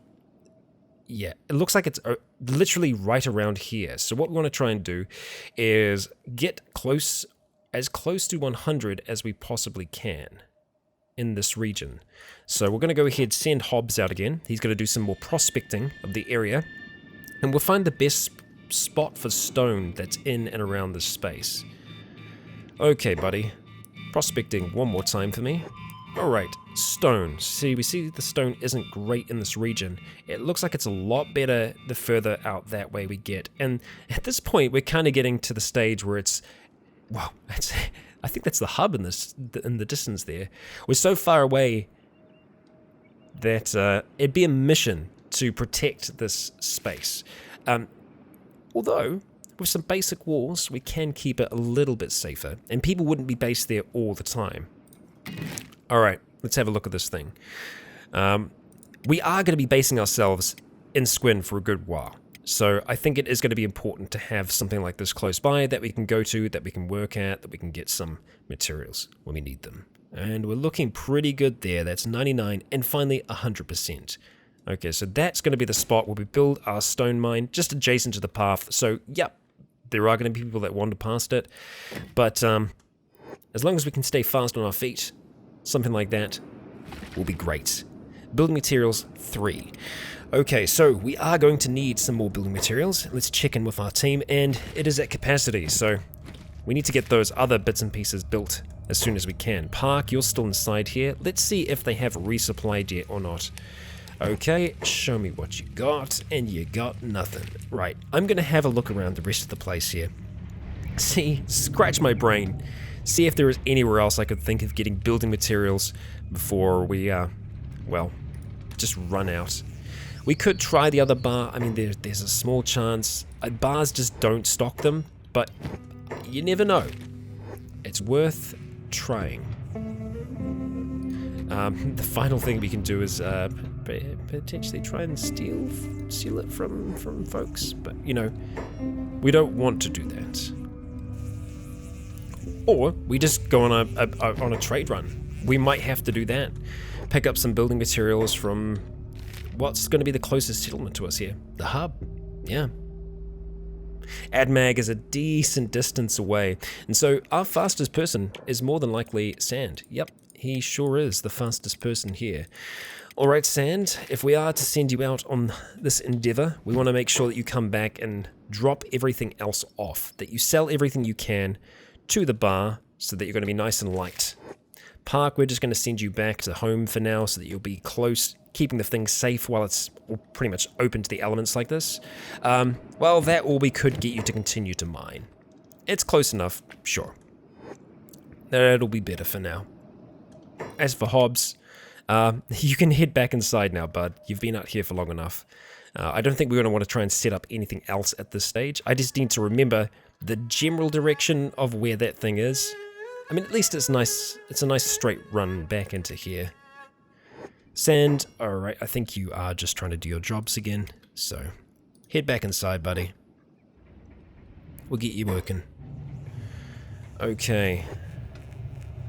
yeah, it looks like it's literally right around here. So what we want to try and do is get as close to 100 as we possibly can in this region. So we're going to go ahead, send Hobbs out again. He's going to do some more prospecting of the area, and we'll find the best spot for stone that's in and around this space. Okay, buddy. Prospecting one more time for me. Alright, stone. See, we see the stone isn't great in this region. It looks like it's a lot better the further out that way we get. And at this point, we're kind of getting to the stage where it's... Well, I think that's the hub in the distance there. We're so far away that it'd be a mission to protect this space. Although, with some basic walls, we can keep it a little bit safer, and people wouldn't be based there all the time. Alright, let's have a look at this thing. We are going to be basing ourselves in Squin for a good while, so I think it is going to be important to have something like this close by that we can go to, that we can work at, that we can get some materials when we need them. And we're looking pretty good there. That's 99, and finally 100%. Okay, so that's going to be the spot where we build our stone mine, just adjacent to the path. So, yep, there are going to be people that wander past it, but as long as we can stay fast on our feet, something like that will be great. Building materials 3. Okay, so we are going to need some more building materials. Let's check in with our team, and it is at capacity, so we need to get those other bits and pieces built as soon as we can. Park, you're still inside here. Let's see if they have resupplied yet or not. Okay, show me what you got, and you got nothing. Right, I'm going to have a look around the rest of the place here. See, scratch my brain. See if there is anywhere else I could think of getting building materials before we, well, just run out. We could try the other bar. I mean, there's a small chance. Bars just don't stock them, but you never know. It's worth trying. The final thing we can do is potentially try and steal it from folks, but you know, we don't want to do that. Or we just go on a trade run. We might have to do that. Pick up some building materials from what's going to be the closest settlement to us here, the hub. Yeah. Admag is a decent distance away, and so our fastest person is more than likely Sand. Yep, he sure is the fastest person here. Alright, Sand, if we are to send you out on this endeavor, we want to make sure that you come back and drop everything else off, that you sell everything you can to the bar so that you're going to be nice and light. Park, we're just going to send you back to home for now so that you'll be close, keeping the thing safe while it's pretty much open to the elements like this. Well, that or we could get you to continue to mine. It's close enough, sure. That'll be better for now. As for Hobbs, you can head back inside now, bud. You've been out here for long enough. I don't think we're going to want to try and set up anything else at this stage. I just need to remember the general direction of where that thing is. I mean, at least it's nice. It's a nice straight run back into here. Sand, alright, I think you are just trying to do your jobs again, so head back inside, buddy. We'll get you working. Okay.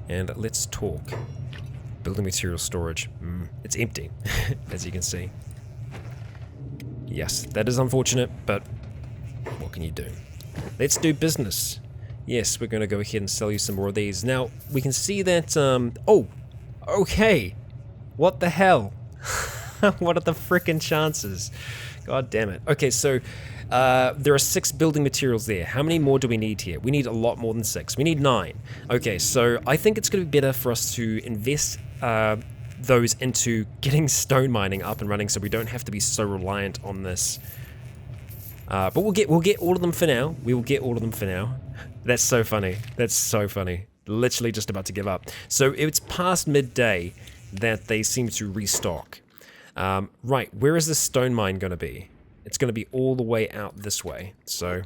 And let's talk. Building material storage. It's empty, as you can see. Yes, that is unfortunate, but what can you do? Let's do business. Yes, we're going to go ahead and sell you some more of these. Now, we can see that, oh, okay. What the hell? What are the frickin' chances? God damn it. Okay, so there are 6 building materials there. How many more do we need here? We need a lot more than 6. We need 9. Okay, so I think it's going to be better for us to invest those into getting stone mining up and running so we don't have to be so reliant on this. But we'll get all of them for now. We will get all of them for now. That's so funny. That's so funny. Literally just about to give up. So it's past midday that they seem to restock. Right, where is the stone mine going to be? It's going to be all the way out this way. So,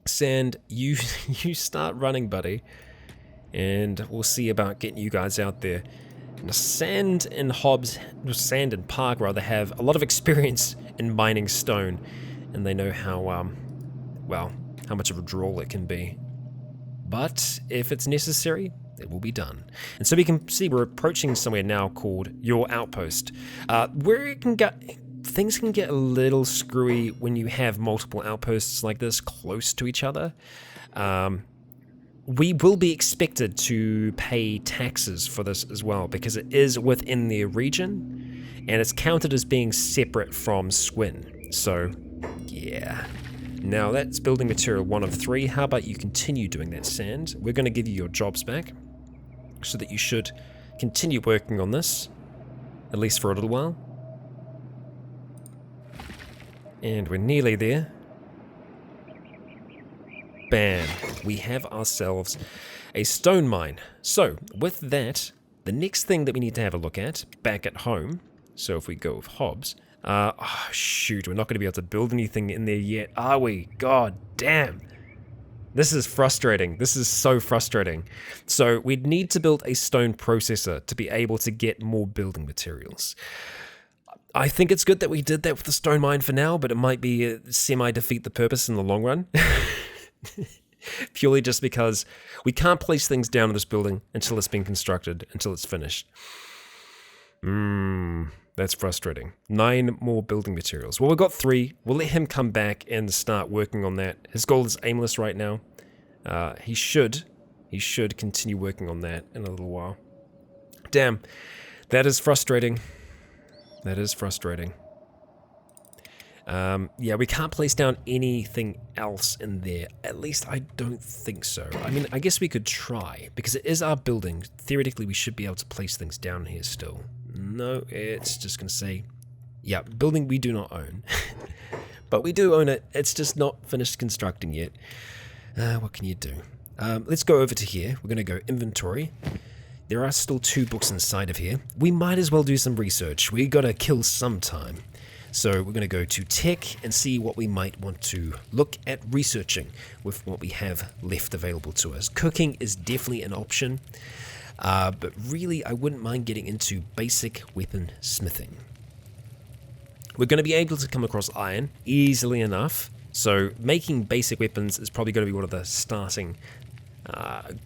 Sand, you start running, buddy. And we'll see about getting you guys out there. Now, Sand and Park rather have a lot of experience in mining stone. And they know how, well, how much of a draw it can be. But if it's necessary, it will be done. And so we can see we're approaching somewhere now called your outpost, where it can get, things can get a little screwy when you have multiple outposts like this close to each other. We will be expected to pay taxes for this as well because it is within their region and it's counted as being separate from Squin. So, yeah. Now that's building material 1 of 3. How about you continue doing that, Sand? We're going to give you your jobs back so that you should continue working on this, at least for a little while. And we're nearly there. Bam! We have ourselves a stone mine. So, with that, the next thing that we need to have a look at, back at home, so if we go with Hobbs, oh shoot, we're not going to be able to build anything in there yet, are we? God damn. This is frustrating. This is so frustrating. So we'd need to build a stone processor to be able to get more building materials. I think it's good that we did that with the stone mine for now, but it might be semi-defeat the purpose in the long run. Purely just because we can't place things down in this building until it's been constructed, until it's finished. That's frustrating. 9 more building materials. Well, we've got 3. We'll let him come back and start working on that. His goal is aimless right now. He should continue working on that in a little while. Damn, that is frustrating. That is frustrating. Yeah, we can't place down anything else in there. At least I don't think so. I mean, I guess we could try, because it is our building. Theoretically, we should be able to place things down here still. No, it's just going to say, yeah, building we do not own. But we do own it. It's just not finished constructing yet. What can you do? Let's go over to here. We're going to go inventory. There are still 2 books inside of here. We might as well do some research. We got to kill some time. So we're going to go to tech and see what we might want to look at researching with what we have left available to us. Cooking is definitely an option, but really I wouldn't mind getting into basic weapon smithing. We're going to be able to come across iron easily enough, so making basic weapons is probably going to be one of the starting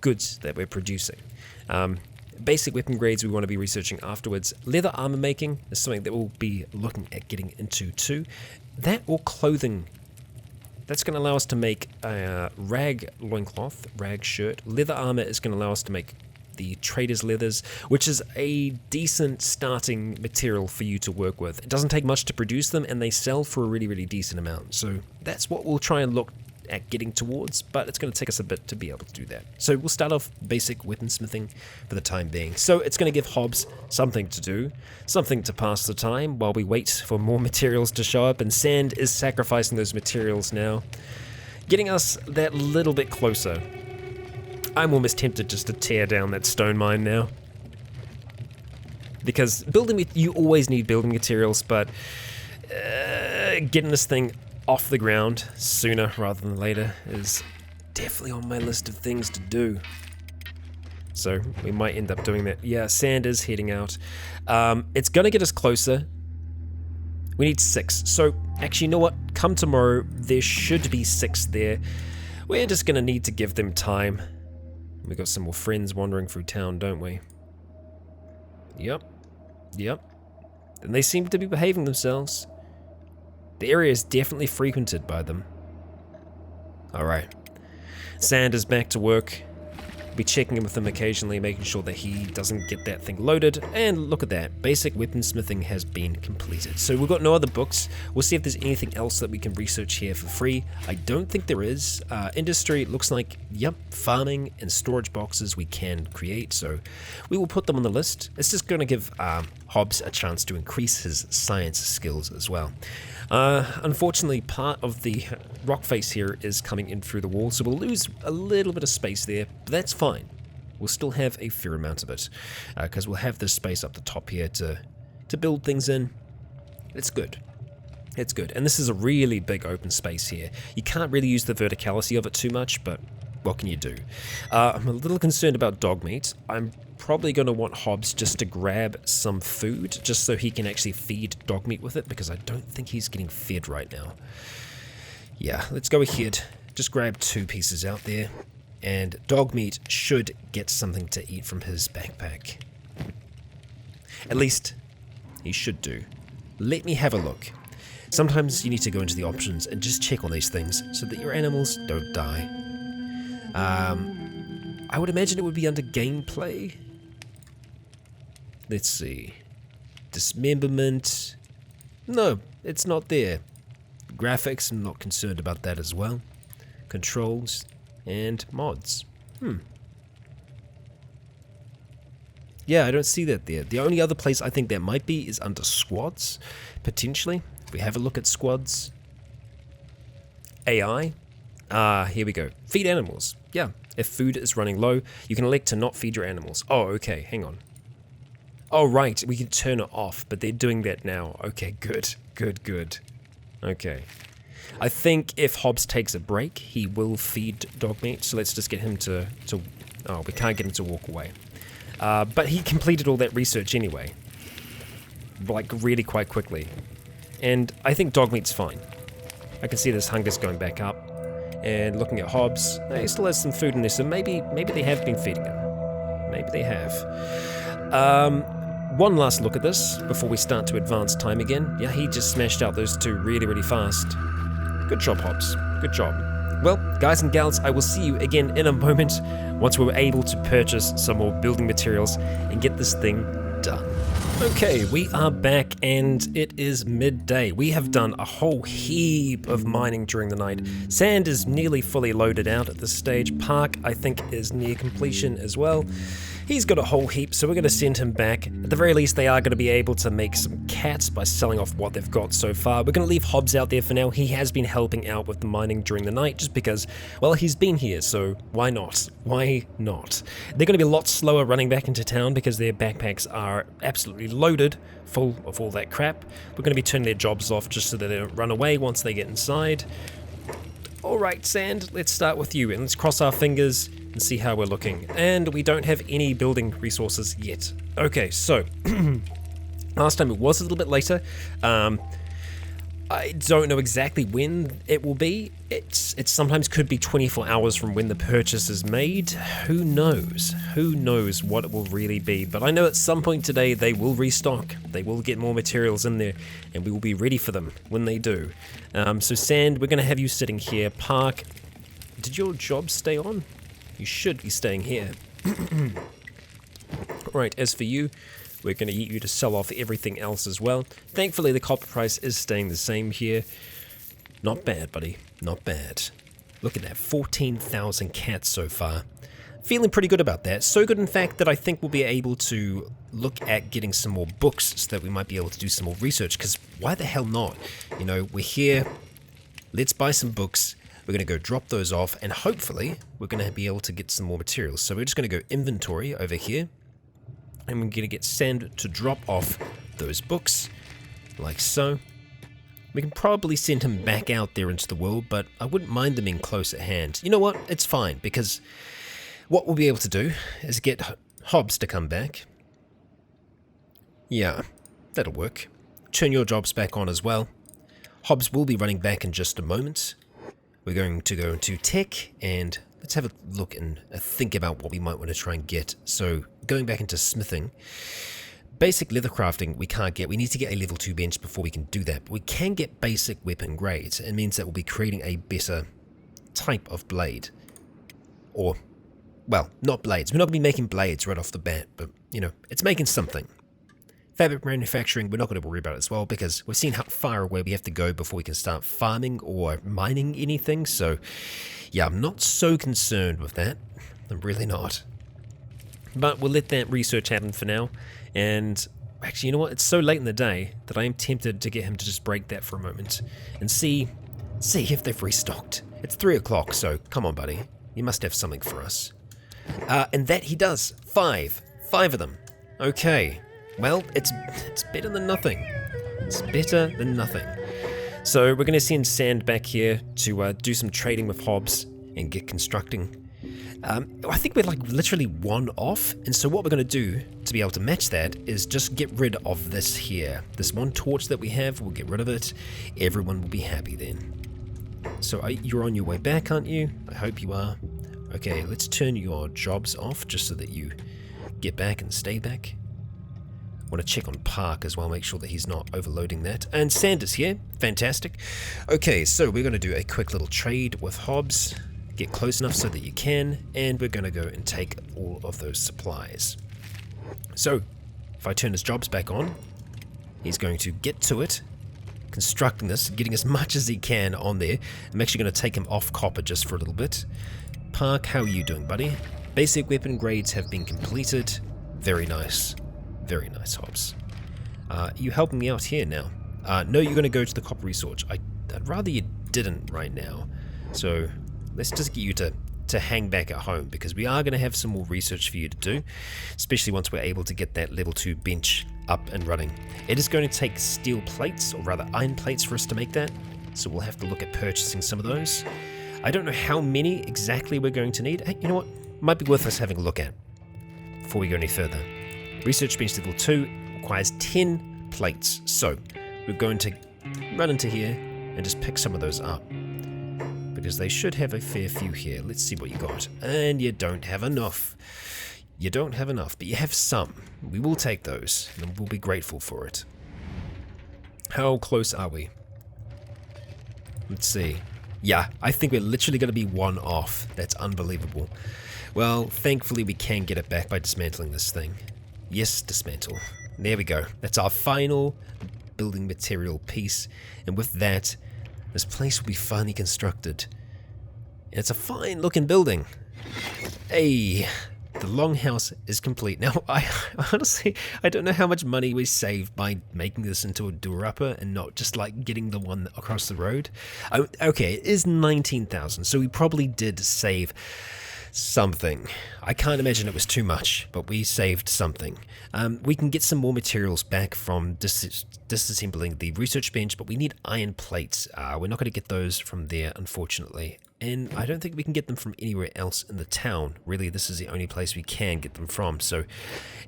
goods that we're producing. Basic weapon grades we want to be researching afterwards. Leather armor making is something that we'll be looking at getting into too. That or clothing. That's going to allow us to make a rag loincloth, rag shirt. Leather armor is going to allow us to make the trader's leathers, which is a decent starting material for you to work with. It doesn't take much to produce them, and they sell for a really, really decent amount. So that's what we'll try and look at getting towards, but it's going to take us a bit to be able to do that. So we'll start off basic weaponsmithing for the time being. So it's going to give Hobbs something to do, something to pass the time while we wait for more materials to show up, and Sand is sacrificing those materials now, getting us that little bit closer. I'm almost tempted just to tear down that stone mine now, because you always need building materials, but getting this thing off the ground sooner rather than later is definitely on my list of things to do. So we might end up doing that. Yeah, Sand is heading out. It's gonna get us closer. We need 6. So actually, you know what? Come tomorrow, there should be 6 there. We're just gonna need to give them time. We got some more friends wandering through town, don't we? Yep. And they seem to be behaving themselves. The area is definitely frequented by them. Alright. Sand is back to work. Be checking in with him occasionally, making sure that he doesn't get that thing loaded. And look at that, basic weaponsmithing has been completed. So we've got no other books. We'll see if there's anything else that we can research here for free. I don't think there is. Industry looks like, yep, farming and storage boxes we can create. So we will put them on the list. It's just going to give Hobbs a chance to increase his science skills as well. Unfortunately, part of the rock face here is coming in through the wall, so we'll lose a little bit of space there, but that's fine. We'll still have a fair amount of it, because we'll have this space up the top here to build things in. It's good. It's good. And this is a really big open space here. You can't really use the verticality of it too much, but what can you do? I'm a little concerned about dog meat. I'm probably going to want Hobbs just to grab some food, just so he can actually feed dog meat with it, because I don't think he's getting fed right now. Yeah, let's go ahead. Just grab 2 pieces out there, and dog meat should get something to eat from his backpack. At least, he should do. Let me have a look. Sometimes you need to go into the options and just check on these things so that your animals don't die. I would imagine it would be under gameplay. Let's see. Dismemberment. No, it's not there. Graphics, I'm not concerned about that as well. Controls and mods. Yeah, I don't see that there. The only other place I think that might be is under squads, potentially. If we have a look at squads. AI. Here we go. Feed animals. Yeah, if food is running low, you can elect to not feed your animals. Oh, okay, hang on. Oh, right, we can turn it off, but they're doing that now. Okay, good. Okay. I think if Hobbs takes a break, he will feed dog meat, so let's just get him to oh, we can't get him to walk away. But he completed all that research anyway. Like, really quite quickly. And I think dog meat's fine. I can see this hunger's going back up. And looking at Hobbs, he still has some food in there, so maybe they have been feeding him. Maybe they have. One last look at this before we start to advance time again. Yeah, he just smashed out those 2 really, really fast. Good job, Hobbs. Good job. Well, guys and gals, I will see you again in a moment once we're able to purchase some more building materials and get this thing done. Okay, we are back and it is midday. We have done a whole heap of mining during the night. Sand is nearly fully loaded out at this stage. Park, I think, is near completion as well. He's got a whole heap, so we're going to send him back. At the very least, they are going to be able to make some cats by selling off what they've got so far. We're going to leave Hobbs out there for now. He has been helping out with the mining during the night just because, well, he's been here, so why not? Why not? They're going to be a lot slower running back into town because their backpacks are absolutely loaded, full of all that crap. We're going to be turning their jobs off just so that they don't run away once they get inside. Alright, Sand, let's start with you and let's cross our fingers and see how we're looking. And we don't have any building resources yet. Okay, so last time it was a little bit later. I don't know exactly when it will be. It sometimes could be 24 hours from when the purchase is made. Who knows? Who knows what it will really be? But I know at some point today they will restock. They will get more materials in there and we will be ready for them when they do. So Sand, we're going to have you sitting here. Park, did your job stay on? You should be staying here. Right, as for you, we're going to get you to sell off everything else as well. Thankfully, the copper price is staying the same here. Not bad, buddy. Not bad. Look at that, 14,000 cats so far. Feeling pretty good about that. So good, in fact, that I think we'll be able to look at getting some more books so that we might be able to do some more research, because why the hell not? You know, we're here. Let's buy some books. We're going to go drop those off, and hopefully we're going to be able to get some more materials. So we're just going to go inventory over here, and we're going to get Sand to drop off those books, like so. We can probably send him back out there into the world, but I wouldn't mind them being close at hand. You know what? It's fine, because what we'll be able to do is get Hobbs to come back. Yeah, that'll work. Turn your jobs back on as well. Hobbs will be running back in just a moment. We're going to go into tech and let's have a look and think about what we might want to try and get. So going back into smithing, basic leather crafting we can't get. We need to get a level 2 bench before we can do that. But we can get basic weapon grades. It means that we'll be creating a better type of blade. Or, well, not blades. We're not going to be making blades right off the bat, but, you know, it's making something. Fabric manufacturing, we're not going to worry about it as well because we've seen how far away we have to go before we can start farming or mining anything. So, yeah, I'm not so concerned with that. I'm really not. But we'll let that research happen for now. And actually, you know what? It's so late in the day that I am tempted to get him to just break that for a moment and see if they've restocked. It's 3 o'clock, so come on, buddy. You must have something for us. And that he does. 5 of them. Okay. Well, it's better than nothing. It's better than nothing. So we're going to send Sand back here to do some trading with Hobbs and get constructing. I think we're like literally 1 off, and so what we're going to do to be able to match that is just get rid of this here. This 1 torch that we have, we'll get rid of it. Everyone will be happy then. So you're on your way back, aren't you? I hope you are. Okay, let's turn your jobs off just so that you get back and stay back. Want to check on Park as well, make sure that he's not overloading that. And Sand is here. Fantastic. Okay, so we're going to do a quick little trade with Hobbs. Get close enough so that you can, and we're going to go and take all of those supplies. So, if I turn his jobs back on, he's going to get to it, constructing this, getting as much as he can on there. I'm actually going to take him off copper just for a little bit. Park, how are you doing, buddy? Basic weapon grades have been completed. Very nice. Very nice, Hobbs. You helping me out here now? No, you're going to go to the copper research. I'd rather you didn't right now. So let's just get you to hang back at home, because we are going to have some more research for you to do, especially once we're able to get that level 2 bench up and running. It is going to take steel plates, or rather iron plates, for us to make that, so we'll have to look at purchasing some of those. I don't know how many exactly we're going to need. Hey, you know what? Might be worth us having a look at before we go any further. Research bench level 2 requires 10 plates, so we're going to run into here and just pick some of those up, because they should have a fair few here. Let's see what you got. And you don't have enough. You don't have enough, but you have some. We will take those, and we'll be grateful for it. How close are we? Let's see. Yeah, I think we're literally going to be 1 off. That's unbelievable. Well, thankfully we can get it back by dismantling this thing. Yes, dismantle. There we go. That's our final building material piece. And with that, this place will be finally constructed. And it's a fine looking building. Hey, The longhouse is complete. Now, I honestly, I don't know how much money we saved by making this into a door-upper and not just like getting the one across the road. Okay, it is 19,000, so we probably did save something. I can't imagine it was too much, but we saved something. We can get some more materials back from disassembling the research bench, but we need iron plates. We're not going to get those from there, unfortunately. And I don't think we can get them from anywhere else in the town. Really, this is the only place we can get them from. So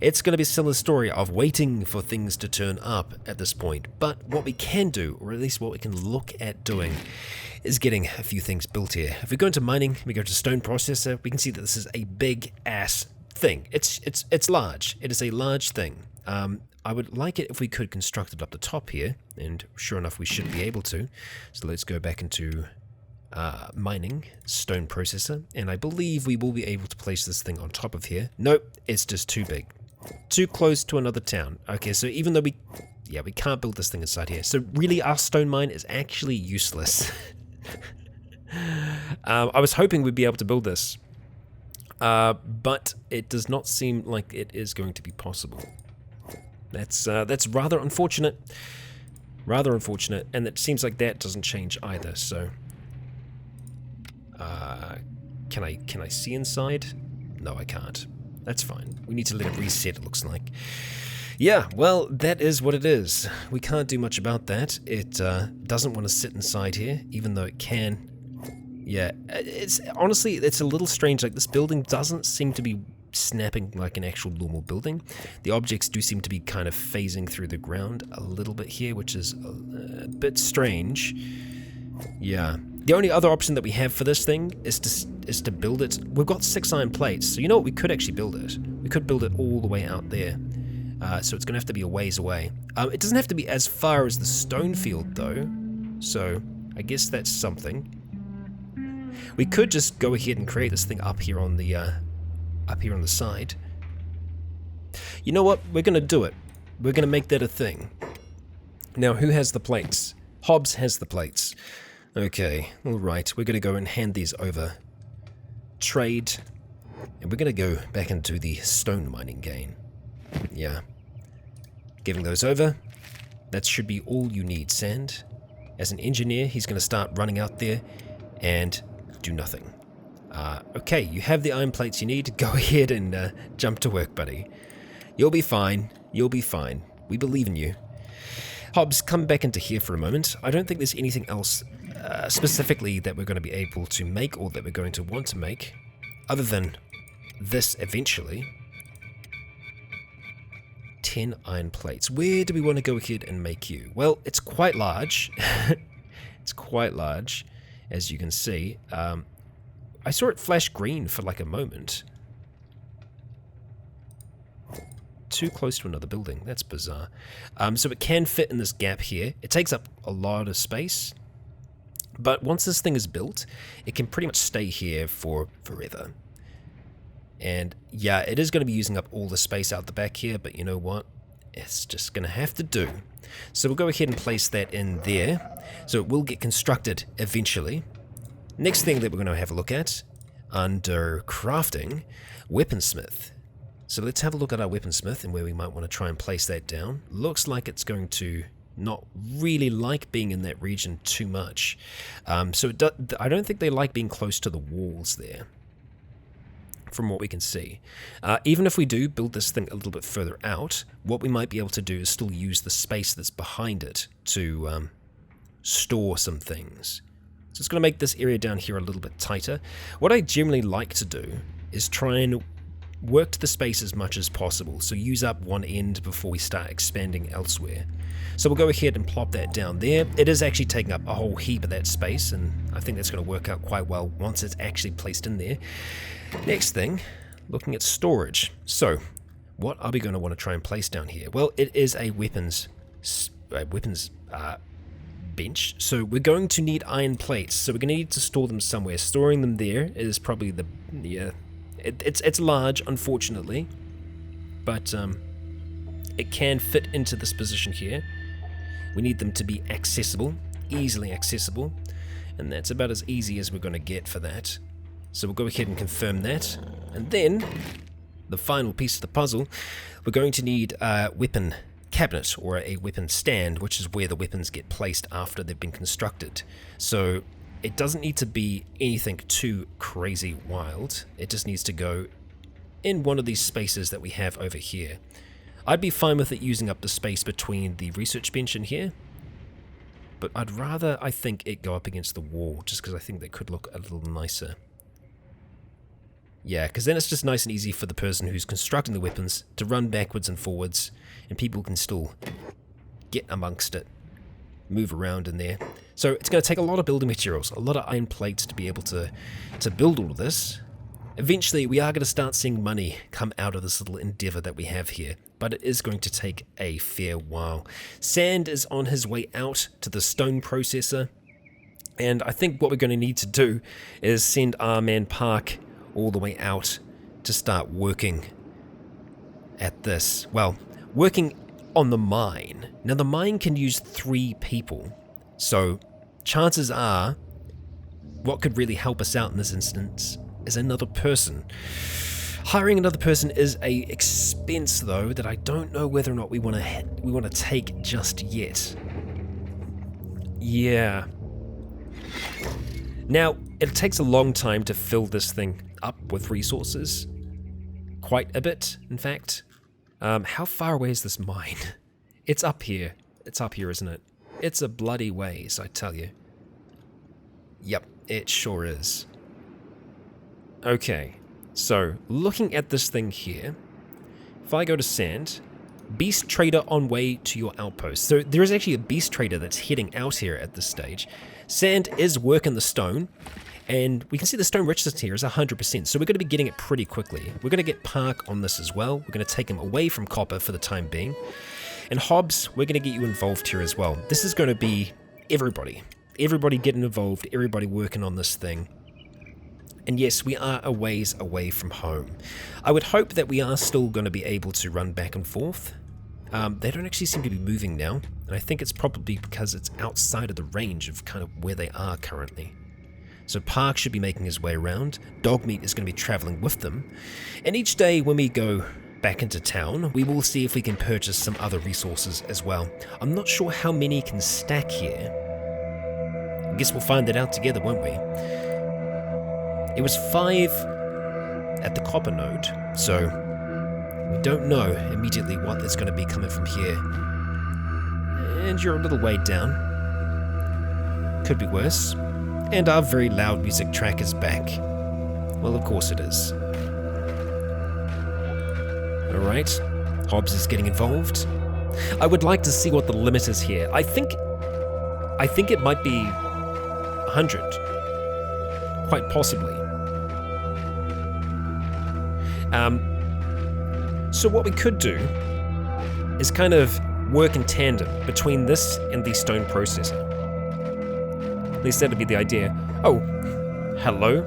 it's going to be still a story of waiting for things to turn up at this point. But what we can do, or at least what we can look at doing, is getting a few things built here. If we go into mining, we go to stone processor, we can see that this is a big ass thing. It's large. It is a large thing. I would like it if we could construct it up the top here, and sure enough we should be able to. So let's go back into mining, stone processor, and I believe we will be able to place this thing on top of here. Nope, it's just too big. Too close to another town. Okay, so even though we can't build this thing inside here. So really our stone mine is actually useless. I was hoping we'd be able to build this, but it does not seem like it is going to be possible. That's rather unfortunate. Rather unfortunate, and it seems like that doesn't change either, so... Can I see inside? No, I can't. That's fine. We need to let it reset, it looks like. Yeah, well, that is what it is. We can't do much about that. It doesn't want to sit inside here, even though it can. Yeah, it's honestly, it's a little strange. Like, this building doesn't seem to be snapping like an actual normal building. The objects do seem to be kind of phasing through the ground a little bit here, which is a bit strange. Yeah. The only other option that we have for this thing is to build it. We've got 6 iron plates, so you know what? We could actually build it. We could build it all the way out there. So it's going to have to be a ways away. It doesn't have to be as far as the stone field, though. So I guess that's something. We could just go ahead and create this thing up here on the side. You know what? We're going to do it. We're going to make that a thing. Now, who has the plates? Hobbs has the plates. Okay, alright, we're going to go and hand these over. Trade. And we're going to go back into the stone mining game. Yeah. Giving those over. That should be all you need, Sand. As an engineer, he's going to start running out there and do nothing. Okay, you have the iron plates you need. Go ahead and jump to work, buddy. You'll be fine. You'll be fine. We believe in you. Hobbs, come back into here for a moment. I don't think there's anything else specifically that we're going to be able to make or that we're going to want to make, other than this eventually. 10 iron plates. Where do we want to go ahead and make you? Well, it's quite large. It's quite large, as you can see. I saw it flash green for like a moment. Too close to another building. That's bizarre. So it can fit in this gap here. It takes up a lot of space. But once this thing is built, it can pretty much stay here for forever. And yeah, it is going to be using up all the space out the back here, but you know what? It's just going to have to do. So we'll go ahead and place that in there. So it will get constructed eventually. Next thing that we're going to have a look at, under crafting, weaponsmith. So let's have a look at our weaponsmith and where we might want to try and place that down. Looks like it's going to not really like being in that region too much. So I don't think they like being close to the walls there, from what we can see. Even if we do build this thing a little bit further out, what we might be able to do is still use the space that's behind it to store some things. So it's going to make this area down here a little bit tighter. What I generally like to do is try and work the space as much as possible, so use up one end before we start expanding elsewhere. So we'll go ahead and plop that down there. It is actually taking up a whole heap of that space, and I think that's going to work out quite well once it's actually placed in there. Next thing, looking at storage. So what are we going to want to try and place down here? Well, it is a weapons bench, so we're going to need iron plates, so we're going to need to store them somewhere. Storing them there is probably it's large, unfortunately, but it can fit into this position here. We need them to be accessible, easily accessible, and that's about as easy as we're going to get for that. So we'll go ahead and confirm that, and then the final piece of the puzzle, we're going to need a weapon cabinet or a weapon stand, which is where the weapons get placed after they've been constructed. So it doesn't need to be anything too crazy wild. It just needs to go in one of these spaces that we have over here. I'd be fine with it using up the space between the research bench in here, but I'd rather, I think, it go up against the wall, just because I think that could look a little nicer. Yeah, because then it's just nice and easy for the person who's constructing the weapons to run backwards and forwards, and people can still get amongst it, move around in there. So it's going to take a lot of building materials, a lot of iron plates to be able to build all of this. Eventually, we are going to start seeing money come out of this little endeavor that we have here, but it is going to take a fair while. Sand is on his way out to the stone processor, and I think what we're going to need to do is send our man Park all the way out to start working at this. Well, working on the mine. Now, the mine can use 3 people, so chances are what could really help us out in this instance is another person. Hiring another person is a expense, though, that I don't know whether or not we want to take just yet. Yeah. Now, it takes a long time to fill this thing up with resources. Quite a bit, in fact. How far away is this mine? It's up here. It's up here, isn't it? It's a bloody ways, I tell you. Yep, it sure is. Okay, so looking at this thing here, if I go to sand, beast trader on way to your outpost. So there is actually a beast trader that's heading out here at this stage. Sand is working the stone, and we can see the stone richness here is 100%, so we're going to be getting it pretty quickly. We're going to get Park on this as well. We're going to take him away from copper for the time being. And Hobbs, we're going to get you involved here as well. This is going to be everybody. Everybody getting involved, everybody working on this thing. And yes, we are a ways away from home. I would hope that we are still going to be able to run back and forth. They don't actually seem to be moving now, and I think it's probably because it's outside of the range of kind of where they are currently. So Park should be making his way around, Dogmeat is going to be traveling with them, and each day when we go back into town, we will see if we can purchase some other resources as well. I'm not sure how many can stack here. I guess we'll find that out together, won't we? It was 5 at the copper node, so we don't know immediately what is going to be coming from here. And you're a little way down. Could be worse. And our very loud music track is back. Well, of course it is. Alright, Hobbs is getting involved. I would like to see what the limit is here. I think it might be 100. Quite possibly. So what we could do is kind of work in tandem between this and the stone processor. At least that'd be the idea. Oh, hello.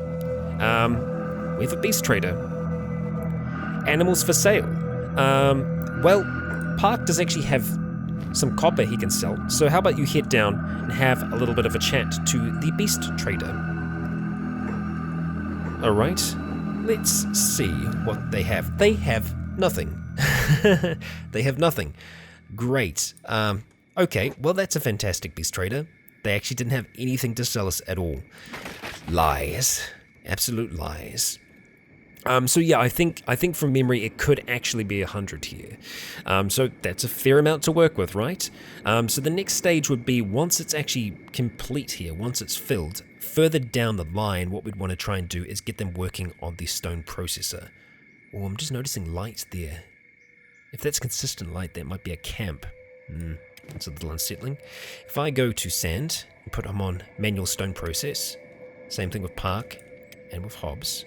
We have a beast trader. Animals for sale. Well, Park does actually have some copper he can sell, so how about you head down and have a little bit of a chat to the beast trader. Alright, let's see what they have. They have nothing. They have nothing. Great. Okay, well that's a fantastic beast trader. They actually didn't have anything to sell us at all. Lies. Absolute lies. So yeah, I think from memory it could actually be 100 here. So that's a fair amount to work with, right? So the next stage would be once it's actually complete here, once it's filled, further down the line, what we'd want to try and do is get them working on the stone processor. Oh, I'm just noticing light there. If that's consistent light, that might be a camp. That's a little unsettling. If I go to sand and put them on manual stone process, same thing with Park and with Hobbs.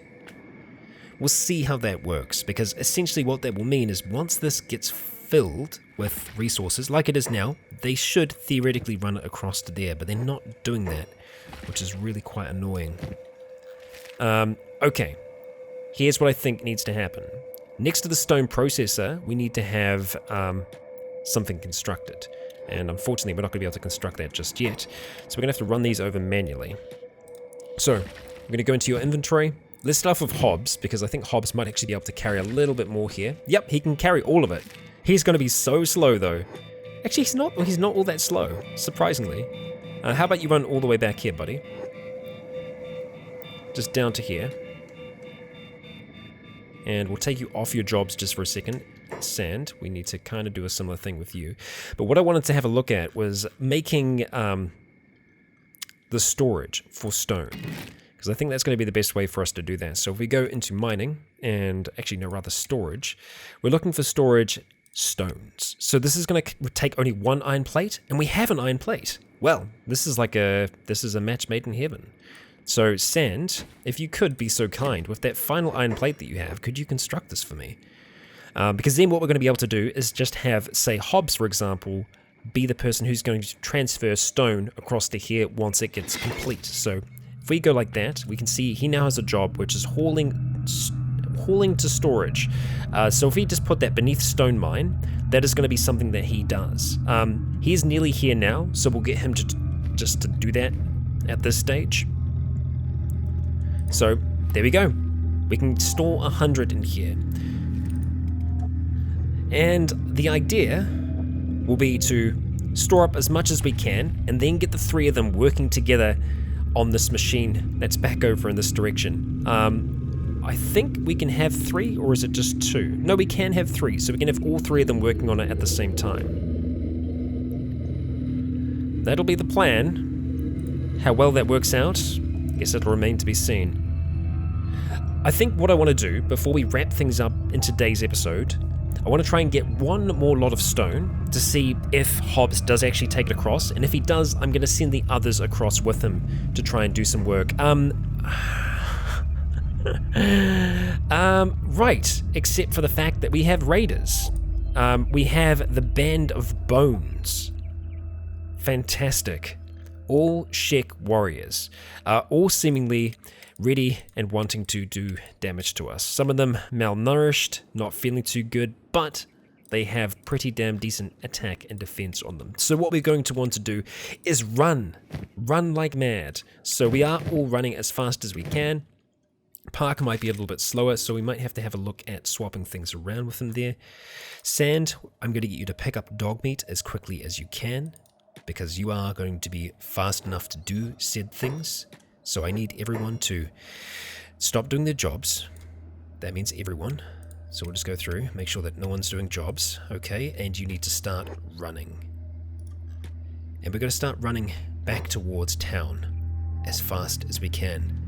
We'll see how that works, because essentially what that will mean is once this gets filled with resources, like it is now, they should theoretically run it across to there, but they're not doing that, which is really quite annoying. Okay, here's what I think needs to happen. Next to the stone processor, we need to have something constructed, and unfortunately we're not going to be able to construct that just yet, so we're going to have to run these over manually. So, I'm going to go into your inventory, let's start with Hobbs, because I think Hobbs might actually be able to carry a little bit more here. Yep, he can carry all of it. He's going to be so slow, though. Actually, he's not all that slow, surprisingly. How about you run all the way back here, buddy? Just down to here. And we'll take you off your jobs just for a second. Sand, we need to kind of do a similar thing with you. But what I wanted to have a look at was making the storage for stone, because I think that's going to be the best way for us to do that. So if we go into mining, and actually no, rather storage, we're looking for storage stones. So this is going to take only one iron plate, and we have an iron plate. Well, this is a match made in heaven. So sand, if you could be so kind, with that final iron plate that you have, could you construct this for me? Because then what we're going to be able to do is just have, say, Hobbs, for example, be the person who's going to transfer stone across to here once it gets complete. So if we go like that, we can see he now has a job which is hauling to storage. So if we just put that beneath stone mine, that is going to be something that he does. He's nearly here now, so we'll get him to just to do that at this stage. So there we go. We can store 100 in here. And the idea will be to store up as much as we can and then get the three of them working together on this machine that's back over in this direction. I think we can have 3, or is it just 2? No, we can have 3, so we can have all 3 of them working on it at the same time. That'll be the plan. How well that works out, guess it'll remain to be seen. I think what I want to do before we wrap things up in today's episode, I want to try and get one more lot of stone to see if Hobbs does actually take it across, and if he does, I'm going to send the others across with him to try and do some work. Right, except for the fact that we have raiders. We have the Band of Bones. Fantastic. All Shek warriors, all seemingly ready and wanting to do damage to us. Some of them malnourished, not feeling too good, but they have pretty damn decent attack and defense on them. So what we're going to want to do is run like mad. So we are all running as fast as we can. Parker might be a little bit slower, so we might have to have a look at swapping things around with him there. Sand, I'm going to get you to pick up dog meat as quickly as you can, because you are going to be fast enough to do said things. So I need everyone to stop doing their jobs. That means everyone. So we'll just go through, make sure that no one's doing jobs. Okay, and you need to start running. And we're going to start running back towards town as fast as we can.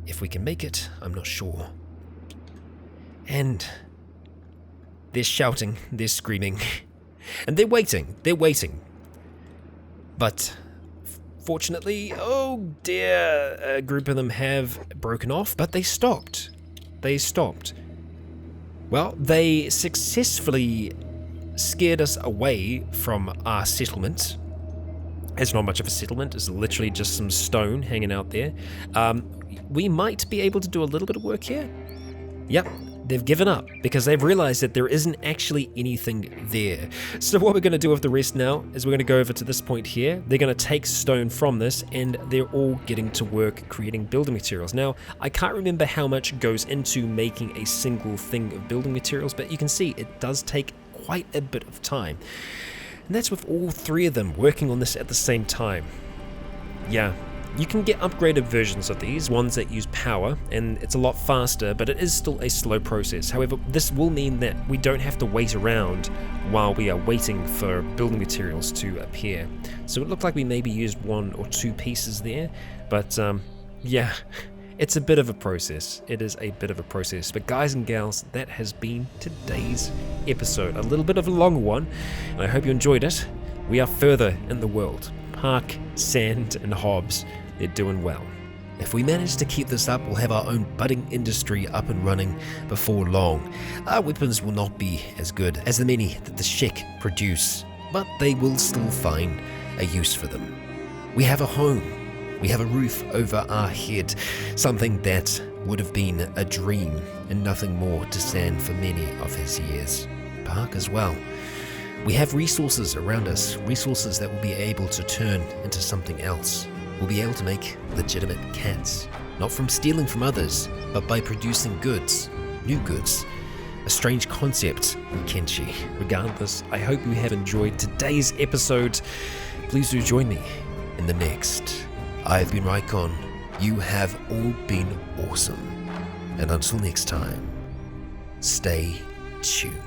If we can make it, I'm not sure. And they're shouting, they're screaming, and they're waiting. But fortunately, oh dear, a group of them have broken off, but they stopped. Well, they successfully scared us away from our settlement. It's not much of a settlement, it's literally just some stone hanging out there. We might be able to do a little bit of work here. Yep, they've given up because they've realized that there isn't actually anything there. So what we're going to do with the rest now is we're going to go over to this point here. They're going to take stone from this, and they're all getting to work creating building materials. Now, I can't remember how much goes into making a single thing of building materials, but you can see it does take quite a bit of time. And that's with all 3 of them working on this at the same time. Yeah. You can get upgraded versions of these, ones that use power, and it's a lot faster, but it is still a slow process. However, this will mean that we don't have to wait around while we are waiting for building materials to appear. So it looked like we maybe used 1 or 2 pieces there, but yeah, it's a bit of a process. It is a bit of a process. But guys and gals, that has been today's episode. A little bit of a long one, and I hope you enjoyed it. We are further in the world. Park, Sand, and Hobbs, they're doing well. If we manage to keep this up, we'll have our own budding industry up and running before long. Our weapons will not be as good as the many that the Shek produce, but they will still find a use for them. We have a home. We have a roof over our head, something that would have been a dream and nothing more to Sand for many of his years. Park as well. We have resources around us, resources that will be able to turn into something else. we'll be able to make legitimate cats, not from stealing from others, but by producing goods, new goods. A strange concept in Kenshi. Regardless, I hope you have enjoyed today's episode. Please do join me in the next. I've been Rycon. You have all been awesome. And until next time, stay tuned.